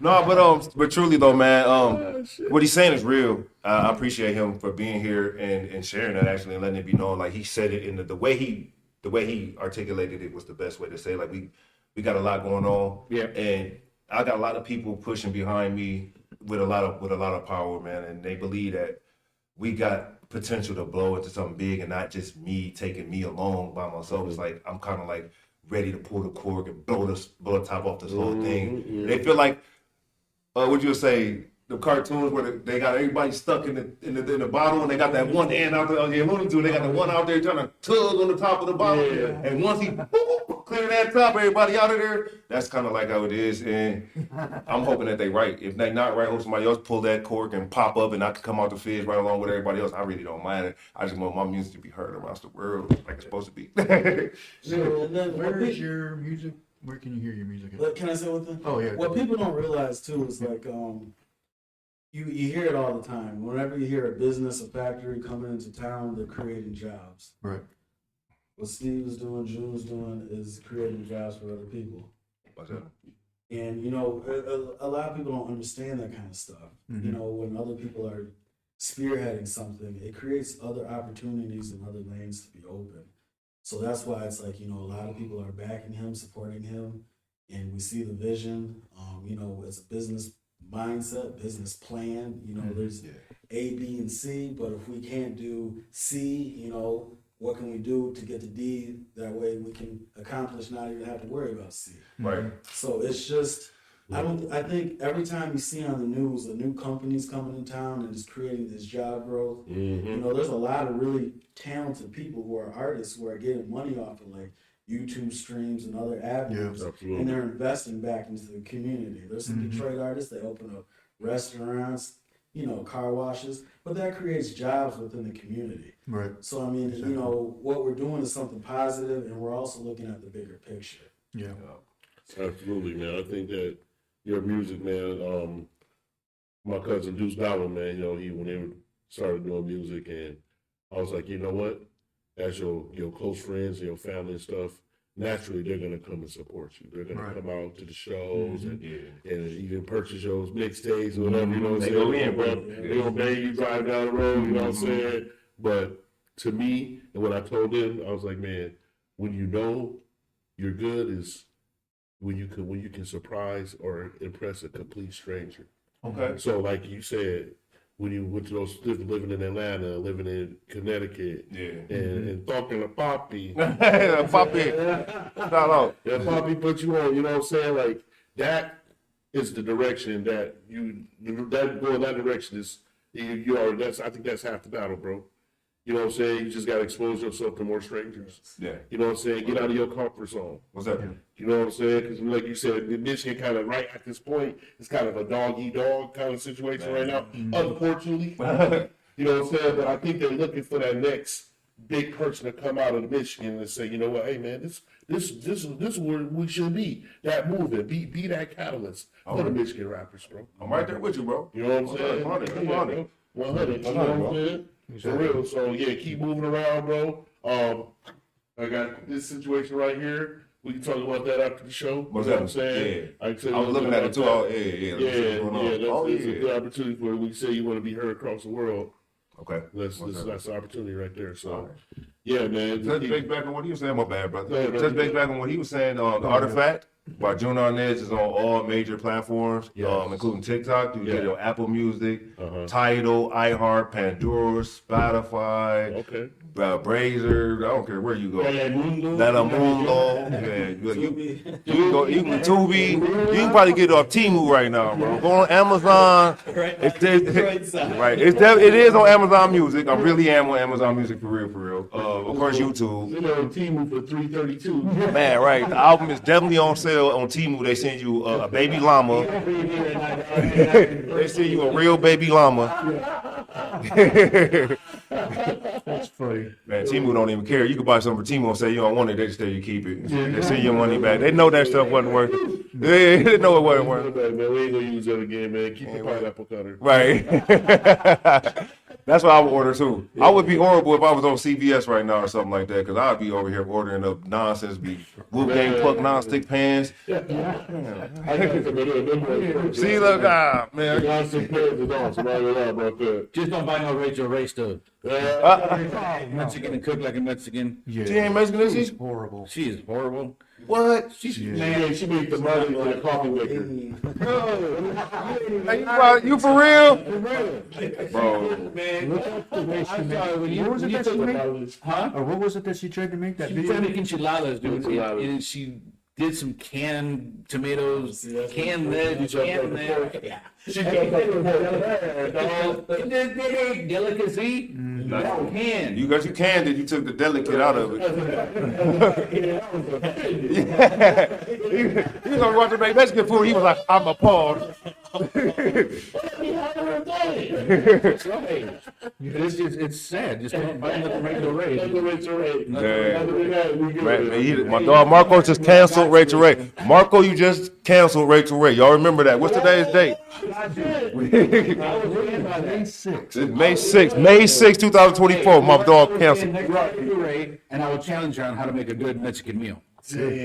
No, but truly though, man, what he's saying is real. I appreciate him for being here and sharing that actually and letting it be known. Like he said it in the way he articulated it was the best way to say. Like we got a lot going on. Yeah. And I got a lot of people pushing behind me with a lot of power, man, and they believe that we got potential to blow into something big and not just me taking me alone by myself. It's like I'm kind of like ready to pull the cork and blow the top off this whole thing. Yeah. They feel like what you would say, the cartoons where they got everybody stuck in the bottle and they got that one hand out there. Oh, yeah, Looney Tunes, they got the one out there trying to tug on the top of the bottle. Yeah. And once he clear that top, everybody out of there. That's kind of like how it is. And I'm hoping that they right. If they not right, hope somebody else pull that cork and pop up and I can come out the fizz right along with everybody else. I really don't mind it. I just want my music to be heard around the world like it's supposed to be. So, and then Where is your music? Where can you hear your music at? Can I say one thing? Oh, yeah. What people don't realize too is like you hear it all the time. Whenever you hear a business, a factory coming into town, they're creating jobs. Right. What Steve is doing, June's doing, is creating jobs for other people. And you know, a lot of people don't understand that kind of stuff. You know, when other people are spearheading something, it creates other opportunities and other lanes to be open. So that's why it's like, you know, a lot of people are backing him, supporting him, and we see the vision. You know, it's a business mindset, business plan. You know, there's A, B, and C, but if we can't do C, you know, what can we do to get to D? That way we can accomplish, not even have to worry about C. Right. So it's just, I think every time you see on the news a new company's coming in town and is creating this job growth, you know, there's a lot of really talented people who are artists who are getting money off of like YouTube streams and other avenues, and they're investing back into the community. There's some Detroit artists, they open up restaurants, car washes, but that creates jobs within the community. Right. So, I mean, what we're doing is something positive, and we're also looking at the bigger picture. Yeah. Absolutely, man. I think that your music, man. My cousin Deuce Dollar, man. When they started doing music, and I was like, you know what? As your close friends and your family and stuff, naturally they're gonna come and support you. They're gonna come out to the shows and even purchase your mixtapes or whatever. You know what I'm saying? They gonna bang you drive down the road. You know what I'm saying? But to me, and when I told them, I was like, man, when you know you're good is when you can surprise or impress a complete stranger. Okay. So like you said, when you went to those living in Atlanta, living in Connecticut, and talking to Poppy, Poppy, shout out. yeah, Poppy put you on. You know what I'm saying? Like that is the direction that going that direction is you are. I think that's half the battle, bro. You know what I'm saying? You just got to expose yourself to more strangers. Yeah. You know what I'm saying? Get out of your comfort zone. What's that? You know what I'm saying? Because like you said, Michigan kind of right at this point, it's kind of a dog-eat-dog kind of situation right now, unfortunately. You know what I'm saying? But I think they're looking for that next big person to come out of Michigan and say, you know what, hey man, this is where we should be. That movement, be that catalyst for the Michigan rappers, bro. I'm right there with you, bro. You know what I'm saying? 100. 100. You know what I'm saying? For real. So yeah, keep moving around, bro. I got this situation right here. We can talk about that after the show. What's You know that? what I'm saying? Yeah. I can tell you I was a looking little at it bit too. about Oh, yeah. That's a good opportunity for we say you want to be heard across the world. Okay. That's the opportunity right there. So, yeah, man. Touch base back on what he was saying. My bad, brother. Go ahead, Touch base back on what he was saying. The Artifact by June Arness is on all major platforms, Yes. including TikTok. You Yeah. get it on Apple Music, Uh-huh. Tidal, iHeart, Pandora, Spotify, Okay. Brazer. I don't care where you go. Telemundo. Telemundo. Yeah, you can Tubi. You can probably get it off Temu right now, bro. Go on Amazon. Right. It is on Amazon Music. I really am on Amazon Music for real. Of course, YouTube. You know, Temu for $332. Man, right. The album is definitely on sale on Temu. They send you a baby llama. They send you a real baby llama. That's funny. Man, Temu don't even care. You can buy something for Temu and say you don't want it. They just tell you keep it. They send your money back. They know that stuff wasn't worth it. They know it wasn't worth it. Man, we ain't gonna use that again, man. Keep the pineapple cutter. Right. That's what I would order too. I would be horrible if I was on CVS right now or something like that, because I'd be over here ordering up nonsense, be Wu-Gang Puck non-stick pans. I got some of them. See, look, man. Non-stick pans is awesome. I don't know about that. Just don't buy no Rachel Ray stuff. Mexican and cook like a Mexican. Yeah. She ain't Mexican, is she? Horrible. She is horrible. What? She's Man, she made the money for the coffee maker. Hey, you for real? Bro. Man, I'm sorry, when What was it that she made? huh? Or what was it that she tried to make that She video? tried to make enchiladas, dude. Enchiladas. And she did some canned tomatoes, See, that's canned what- this, canned that. Yeah. She got that. They ain't delicacy. That was canned. You got you canned it, you took the delicate out of it. He was on watching make Mexican food, he was like, I'm appalled. It's sad. Just don't buy nothing Rachel Ray. My dog Marco just canceled Rachel Ray. Marco, you just canceled Rachel Ray. Y'all remember that? What's today's date? May 6th. It's May 6th. May 6th, 2024. My dog canceled. And I will challenge her on how to make a good Mexican meal.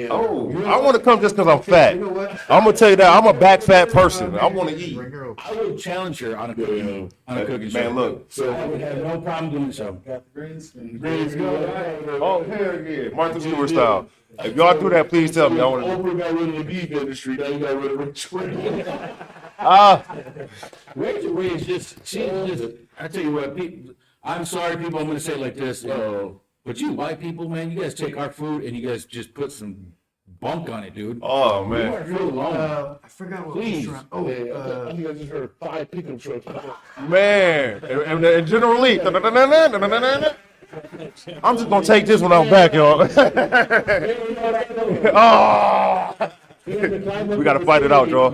Oh, I want to come just because I'm fat. I'm going to tell you that. I'm a back fat person. I want to eat. Bring her over. I will challenge her on a cooking show. Man, look. I would have no problem doing so. Got the green screen. Oh, hell yeah. Martha Stewart style. If y'all do that, please tell me. I want to. Oprah got rid of the beef industry. Now you got rid of Rich Ray. Rachel Ray is she's just, I tell you what, people, I'm sorry, people, I'm going to say it like this. But you white people, man, you guys take our food and you guys just put some bunk on it, dude. Oh, You man. are food alone. I forgot what Please. restaurant. I think I just heard 5 pickup trucks. Man. And General Lee. I'm just going to take this when I'm back, y'all. Oh. We got to fight it out, Joe.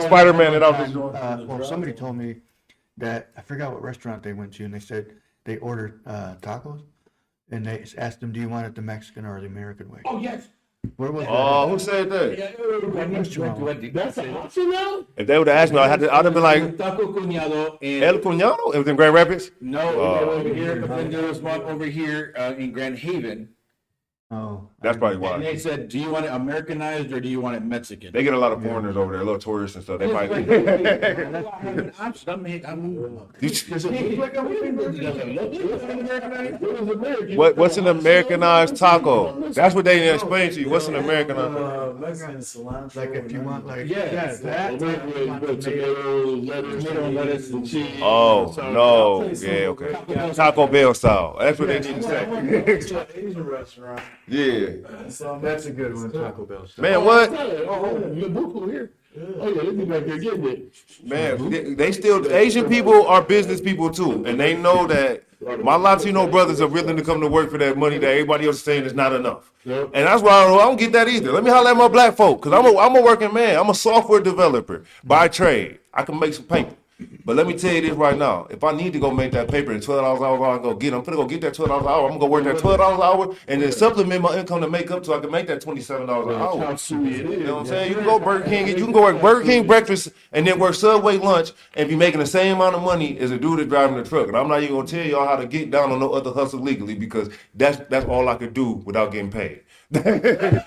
Spider-Man it out. Well, somebody told me that, I forgot what restaurant they went to, and they said they ordered tacos, and they asked them, do you want it the Mexican or the American way? Oh, yes. Where was that? Oh, who said that? That's an option now? If they would have asked me, I'd have been like, Taco Cuñado in, El Cuñado? It was in Grand Rapids? no, over here, but then there was one over here in Grand Haven. Oh. That's probably And why. they said, do you want it Americanized or do you want it Mexican? They get a lot of foreigners over there, little tourists and stuff. They might. What's an Americanized taco? That's what they didn't explain to you. What's an Americanized? Mexican cilantro. Like if you want like, Yeah, that. Tomato, lettuce, and cheese. Oh, no. Yeah, okay. Taco Bell style. That's what they need to say. It's an Asian restaurant. Yeah. So That's a good one, Taco Bell. Man, what? Oh, here. Oh, yeah, they be back there getting it. Man, they still, Asian people are business people too. And they know that my Latino brothers are willing to come to work for that money that everybody else is saying is not enough. Yep. And that's why I don't get that either. Let me holler at my black folk, because I'm a working man. I'm a software developer by trade. I can make some paper. But let me tell you this right now. If I need to go make that paper and $12 an hour, I'm going to get it. I'm going to go get that $12 an hour. I'm going to work that $12 an hour and then supplement my income to make up so I can make that $27 an hour. How sweet it is. You know what I'm saying? You can go Burger King, you can go work Burger King breakfast and then work Subway lunch and be making the same amount of money as a dude that's driving the truck. And I'm not even going to tell y'all how to get down on no other hustle legally because that's all I could do without getting paid. Hey,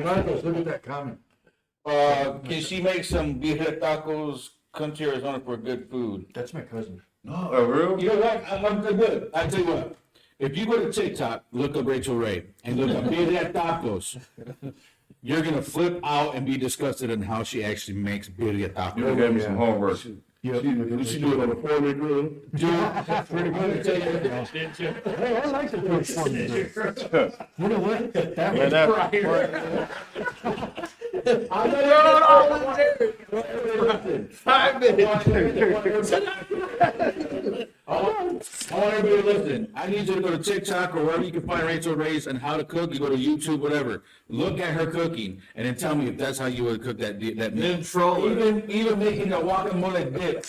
Marcos, look at that comment. Can she make some birria tacos? Come to Arizona for good food. That's my cousin. Oh, real? You know what? I'm good. I tell you what. If you go to TikTok, look up Rachel Ray and look up birria tacos, you're gonna flip out and be disgusted on how she actually makes birria tacos. You gave me some homework. She do it on a four-way grill. Pretty good. I tell you. Hey, I like the first one. You know what? That Man, was that- I want everybody to listen. I need you to go to TikTok or wherever you can find Rachel Ray's and how to cook. You go to YouTube, whatever. Look at her cooking and then tell me if that's how you would cook that meal. Even making a guacamole dip.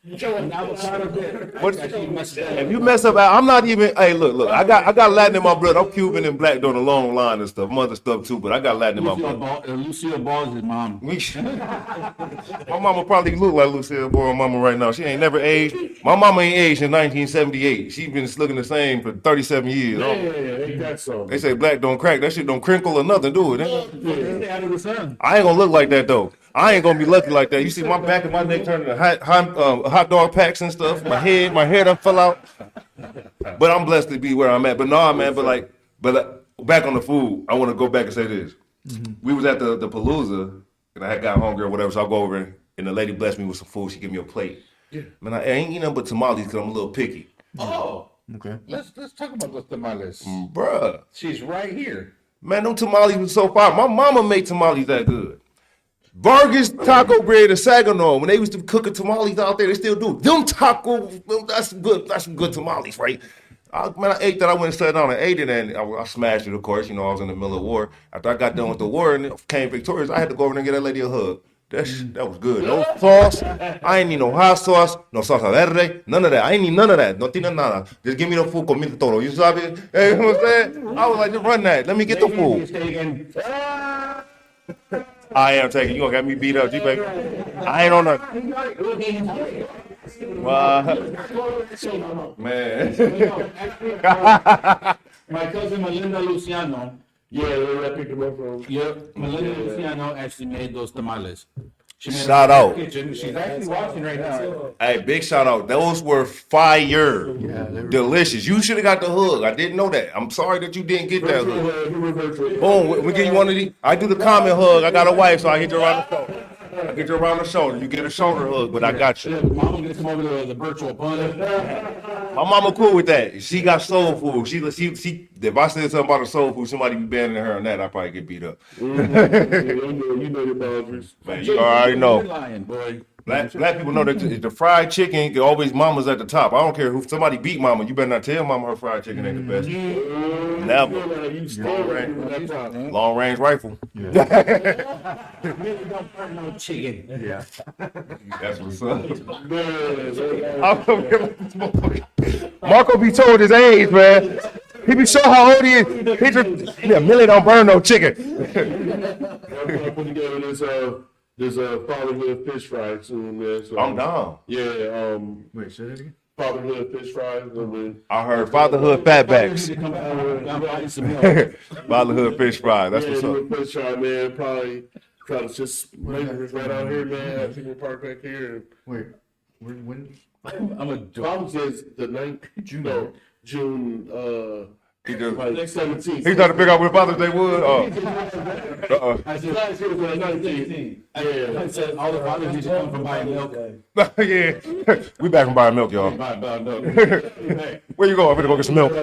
An avocado dip. What- Actually messed that up. If you mess up, I'm not even. Hey, look. I got Latin in my blood. I'm Cuban and black doing a long line and stuff, other stuff too. But I got Latin in my blood. Lucille Ball is his mom. My mama probably look like Lucille Ball mama right now. She ain't never aged. My mama ain't aged in 1978. She been looking the same for 37 years. Yeah, ain't that so? They say black don't crack. That shit don't crinkle or nothing, do it? Stay out of the sun. I ain't gonna look like that though. I ain't gonna be lucky like that. You see my back and my neck turning to hot dog packs and stuff. My hair done fell out. But I'm blessed to be where I'm at. But no, man. But back on the food. I want to go back and say this. We was at the Palooza and I had got hungry or whatever. So I go over and the lady blessed me with some food. She gave me a plate. Yeah. Man, I ain't eating nothing but tamales because I'm a little picky. Oh, Okay. let's talk about those tamales. Bruh. She's right here. Man, them tamales was so fire. My mama made tamales that good. Vargas Taco Bread in Saginaw, when they used to cook tamales out there, they still do. Them tacos, that's some good tamales, right? I ate that. I went and sat down and ate it, and I smashed it, of course. You know, I was in the middle of war. After I got done with the war and came victorious, I had to go over there and get that lady a hug. That was good. No sauce. I ain't need no hot sauce, no salsa verde, none of that. I ain't need none of that. No tiene nada. Just give me the food, comida todo. You sabe? Hey, you know what I'm saying? I was like, just run that. Let me get the food. I am taking. You gonna get me beat up, G baby? I ain't on that. Man. My cousin Melinda Luciano. Yeah, I picked them up from. Yep, Melinda Luciano actually made those tamales. She made Shout them in out. her kitchen. She's actually watching right now. Hey, big shout out. Those were fire. Yeah, they were. Delicious. You should have got the hug. I didn't know that. I'm sorry that you didn't get that hug. Boom. We give you one of these. I do the comment hug. I got a wife, so I hit you around the shoulder. I get you around the shoulder. You get a shoulder hug, but I got you. Mama gonna come over to the virtual pun. My mama cool with that. She got soul food. She if I said something about a soul food, somebody be banning her on that, I probably get beat up. Mm-hmm. You know your boundaries. Man, you already know. You're lying, boy. Black people know that the fried chicken, always mama's at the top. I don't care who somebody beat mama. You better not tell mama her fried chicken ain't the best. Never. You still that top. Long range rifle. Really don't burn no chicken. Yeah. That's what's up. Man, Marco be told his age, man. He be sure how old he is. He just, Millie don't burn no chicken. I put together this fatherhood fish fry soon, man. So, I'm down. Yeah, Wait, say that again? fatherhood fish fries. I heard fatherhood fatbacks. Fatherhood. Fatherhood fish fry. That's Yeah, what's up. do a fish fry, man. Probably try to just maybe it's right out here, man. Have people park back here. Wait, when? I'm a Problem says the 9th, June, He just, like 17th. he tried to figure out where Father's Day was. I said, last year was the 19th. Yeah. I said, all the fathers used to come from buying milk. Yeah. We back from buying milk, y'all. Buy milk. Where you going? I'm gonna go get some milk.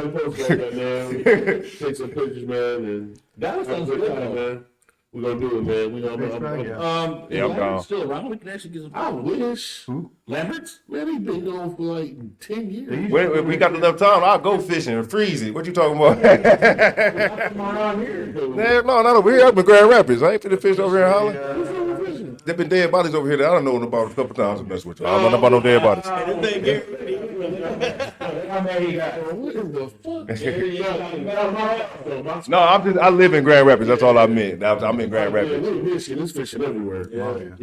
Take some pictures, man, and That was have a good, good time, though. man. We're gonna do it, man. We gonna. Yeah. Yeah, I'm is down. Lambert still around? We can actually get some. I wish. Lambert's? Man, he been going for like 10 years. When we got enough time, I'll go fishing and freeze it. What you talking about? Come around here. Man, no, not over here. Up in Grand Rapids. I ain't finna fish over here in Holland. There been dead bodies over here that I don't know about a couple times to mess with you. I don't know about no dead bodies. What in the fuck? No, I live in Grand Rapids. That's all I meant. I'm in Grand Yeah, Rapids. we fishing. It's fishing everywhere. You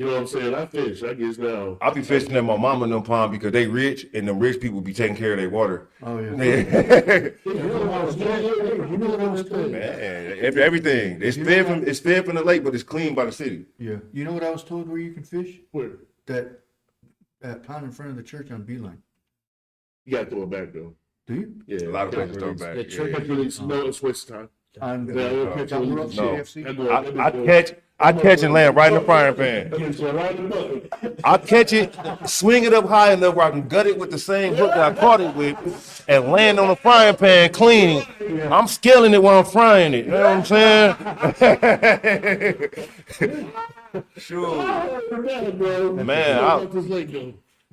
know what I'm saying? I fish. I guess now. I be fishing at my mama and them pond because they rich and them rich people be taking care of their water. Oh, yeah. Man, You know what I was saying? everything. It's fed from the lake, but it's cleaned by the city. Yeah. You know what I was told where you can fish? Where? That pond in front of the church on Beeline. You gotta throw it back though. Do you? Yeah. A lot of places throw back. The church- Yeah. Release. No, it's waste time. On Yeah, we'll catch down the you. road, No. CFC? I catch and land right in the frying pan. I catch it, swing it up high enough where I can gut it with the same hook that I caught it with, and land on the frying pan clean. I'm scaling it while I'm frying it. You know what I'm saying? Sure.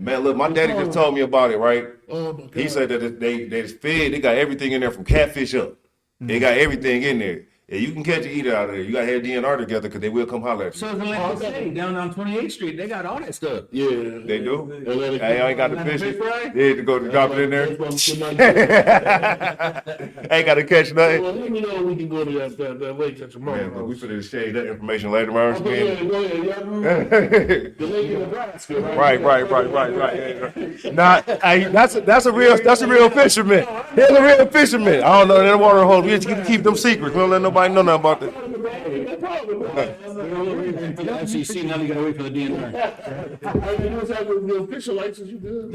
Man, look, my daddy just told me about it, right? Oh my God. He said that they fed, they got everything in there from catfish up. They got everything in there. Yeah, you can catch and eat it out of there. You got to have DNR together because they will come holler at you. So it's Atlantic City, down on 28th Street. They got all that stuff. Yeah. They do? Atlantic Hey, I ain't got the Atlantic fish. fish fry? They had to go to drop it in there. Ain't got to catch Well, nothing. let me know when we can go to that lake at tomorrow. Man, but we finna exchange that information later on. Go ahead, go ahead. Yeah. The lake in Nebraska, right? Right. Nah, hey, that's a real fisherman. He's a real fisherman. I don't know that water hole. We just keep them secrets. We don't let nobody know nothing about that. FCC, now you gotta wait for the DNR. You just have the official license, you good?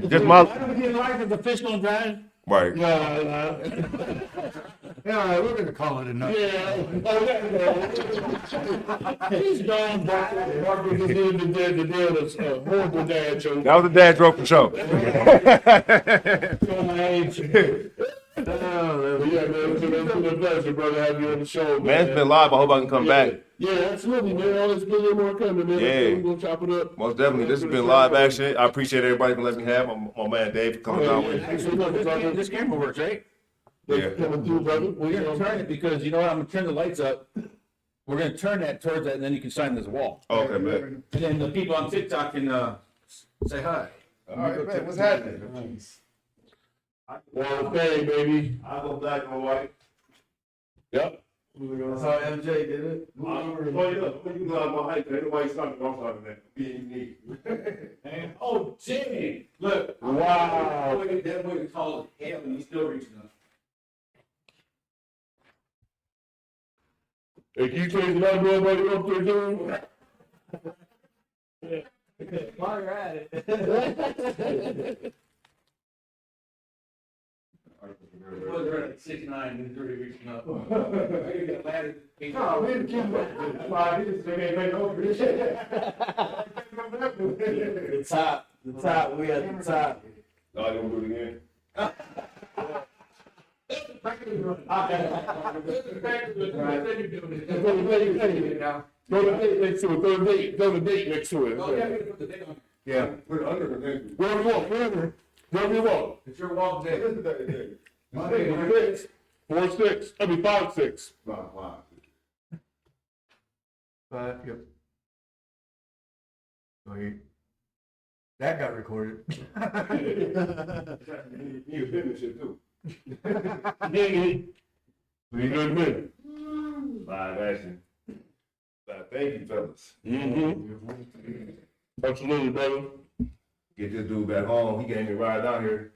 Just my Get license, the fish don't drive. right. Yeah. Yeah, all right, we're gonna call it a night. He's gone. Marcus is in the horrible dad joke. That was a dad joke for sure. Yeah, man, it's been a pleasure, brother, having you on the show, man. Man, it's been live. I hope I can come back. Yeah, absolutely, man. All this good more coming, man. Yeah. We're gonna chop it up. Most definitely. This has been live action. I appreciate everybody for letting me have my man Dave for coming down with me. This camera works, right? Yeah. Coming through, brother. We're gonna turn it because, you know what, I'm gonna turn the lights up. We're gonna turn that towards that and then you can sign this wall. Okay, man. And then the people on TikTok can, say hi. All right, man. What's happening? Well, thing, baby. I go black and white. Yep. That's how MJ did it. You know my height. Ain't nobody stopping me. I'm stopping that. Being unique. And, oh, Jimmy, look. Wow. That way we call it hell and he's still reaching up. Hey, can you change the number everybody up there, dude? While you're at it. We're at 6'9", and he's already reaching up. The top, we at the top. No, I don't do it again. Throw the date next to it. Throw the date next to it. Yeah. Put it under the name. Wherever you want. Wherever you want. It's your walk day. 6, 4, 6. I mean 5, 6. Wow. But, yep. So that got recorded. You finish it too. We good man. Live action. Thank you, fellas. Absolutely, brother. Get this dude back home. He gave me a ride down here.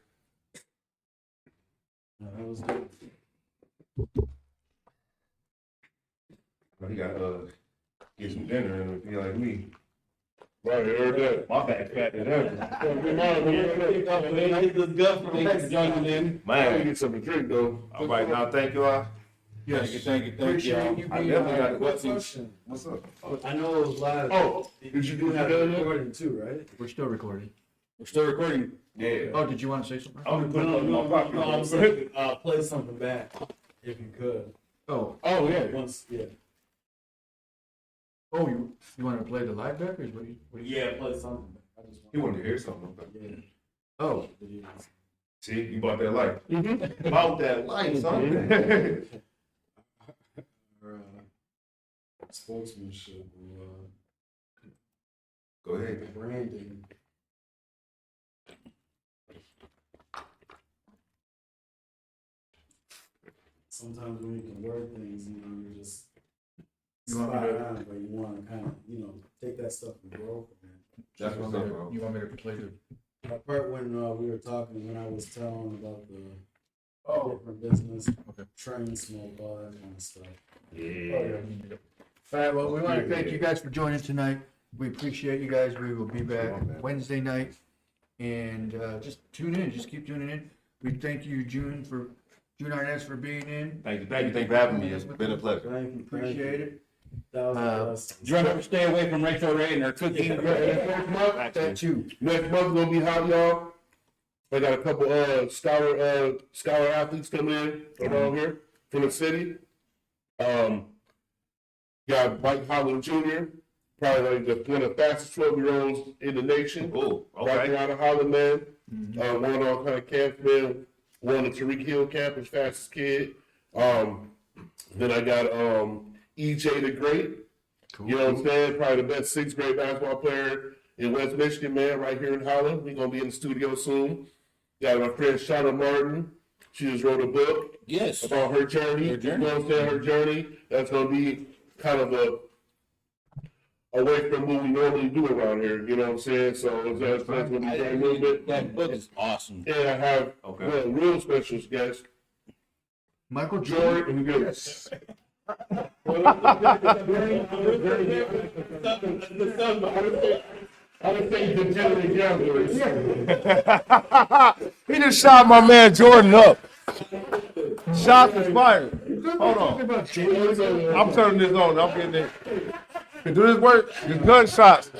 That was good. He got get some dinner and be like me. Right, heard that. My back fat as ever. Man, Get something to drink though. all right now, thank you all. Yes. Thank you. Appreciate you I being definitely got on. to go see. What's up? I know it was live. Oh, did you do that that yet? recording too, right? We're still recording. We're still recording. Yeah. Oh, did you want to say something? I'm gonna put it on my pocket. No, I'm saying, play something back if you could. Oh, yeah. Once, yeah. oh, you want to play the live back or is what you? Yeah, play something back. I just He wanted to hear something. Yeah. Oh, See, you bought that life. Mm-hmm. Bought that life, son. Spokesmanship, Go ahead. branding. Sometimes when you can word things, you just You want me spot to- on, but you want to kind of, take that stuff and grow from it. That's you what's want up, me bro. to, you want me to play the? That part when we were talking, when I was telling about the Oh, different business, okay. train smoke, all that kind of stuff. Yeah. All right, well, we want to thank you guys for joining tonight. We appreciate you guys. We will be back Wednesday night. And just tune in, just keep tuning in. We thank you, June Arness, for being in. Thank you for having me. It's been a pleasure. Thank you. Appreciate it. Blessings. Remember, stay away from Rachel Ray and her cooking. That too. Next month gonna be hot, y'all. I got a couple scholar athletes coming in around here from the city. Got Mike Holland Jr., probably like one of the fastest 12-year-olds in the nation. Oh, Right okay. there out of Holland, man. Won all kind of camps, man. Won the Tariq Hill camp, his fastest kid. Then I got EJ the Great. Cool. You know what I'm saying? Probably the best 6th grade basketball player in West Michigan, man, right here in Holland. We're going to be in the studio soon. Got my friend Shauna Martin. She just wrote a book Yes. about her journey. Her journey. You know what I'm saying? Her journey. That's going to be kind of away from what we normally do around here. You know what I'm saying? So that's going to be a little bit. That book is awesome. And I have Okay. real special guest, Michael Jordan. Jordan. Yes. I would say degenerate gamblers. He just shot my man Jordan up. Shots is fired. Hold on. I'm turning this on. I'm getting it. To do this work, it's gunshots.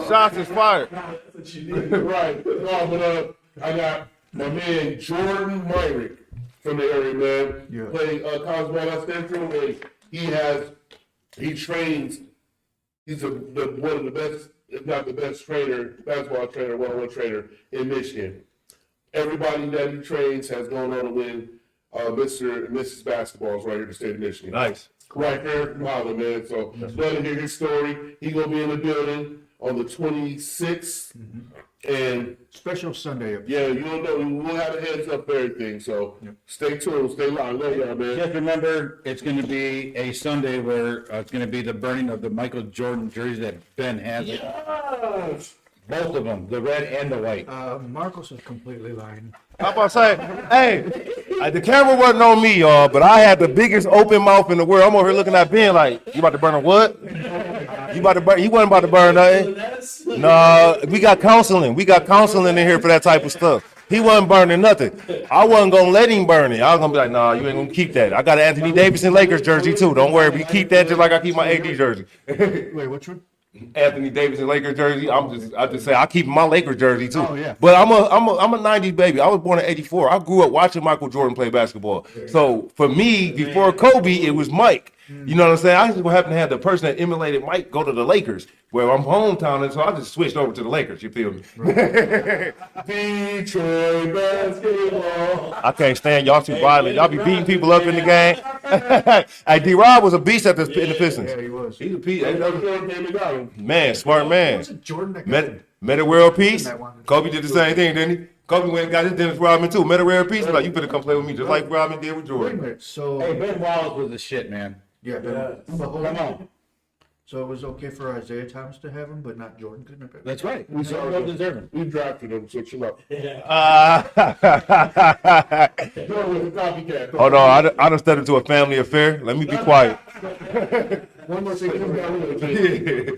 Shots is fired. Right. No, but I got my man Jordan Myrick from the area, man. Yeah. Played college ball at Central, and he trains. He's one of the best, if not the best basketball trainer, one-on-one trainer in Michigan. Everybody that he trains has gone on to win Mr. and Mrs. Basketballs right here in the state of Michigan. Nice. Right here from Holland, man. So love to hear his story. He gonna be in the building on the 26th, and Special Sunday. yeah, you'll know we'll have a heads up for everything. So stay tuned, stay locked. Love y'all, man. Just remember, it's going to be a Sunday where it's going to be the burning of the Michael Jordan jersey that Ben has. Yes. Both of them, the red and the white. Marcos is completely lying. I'm about to say, hey, the camera wasn't on me, y'all, but I had the biggest open mouth in the world. I'm over here looking at Ben like, you about to burn a what? You about to burn? You wasn't about to burn nothing. No, we got counseling. We got counseling in here for that type of stuff. He wasn't burning nothing. I wasn't gonna let him burn it. I was gonna be like, nah, you ain't gonna keep that. I got an Anthony Davidson Lakers jersey too. Don't worry, we keep that just like I keep my AD jersey. Wait, which one? Anthony Davis and Lakers jersey. I just say I keep my Lakers jersey too. Oh, yeah. But I'm a 90s baby. I was born in '84. I grew up watching Michael Jordan play basketball. So for me, before Kobe, it was Mike. You know what I'm saying? I just happened to have the person that emulated Mike go to the Lakers, where I'm hometown, and so I just switched over to the Lakers. You feel me? Detroit basketball. I can't stand y'all too violent. Y'all be beating people up in the game. Hey, D-Rob was a beast in the Pistons. Yeah, he was. He's a beast. Man, Man, smart man. Was it Jordan that got Met a world peace. Kobe did the same thing, didn't he? Kobe went and got his Dennis Rodman too. Met a rare peace. Like, you better come play with me, just like Rodman did with Wait a Jordan. minute, so, Hey, Ben Wallace was the shit, man. yeah, Yeah. but hold Come on. on. So it was okay for Isaiah Thomas to have him, but not Jordan couldn't have him? That's right. We so well deserving. we drafted him, so chill out. Jordan was a copycat. Hold on, I done stepped into a family affair. Let me be quiet. One more thing.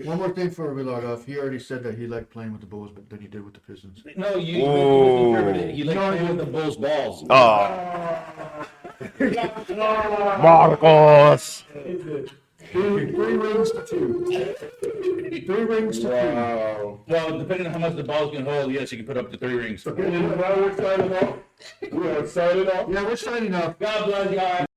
One more thing before we log off. He already said that he liked playing with the Bulls, but than he did with the Pistons. No, you Ooh. misinterpreted it. He liked playing with the Bulls' balls. Marcos. 3 rings to 2. 3 rings to 2. Wow. Well, depending on how much the balls can hold, yes, you can put up to 3 rings. Okay, now we're signing off. We are signing off. Yeah, we're signing off. God bless you guys.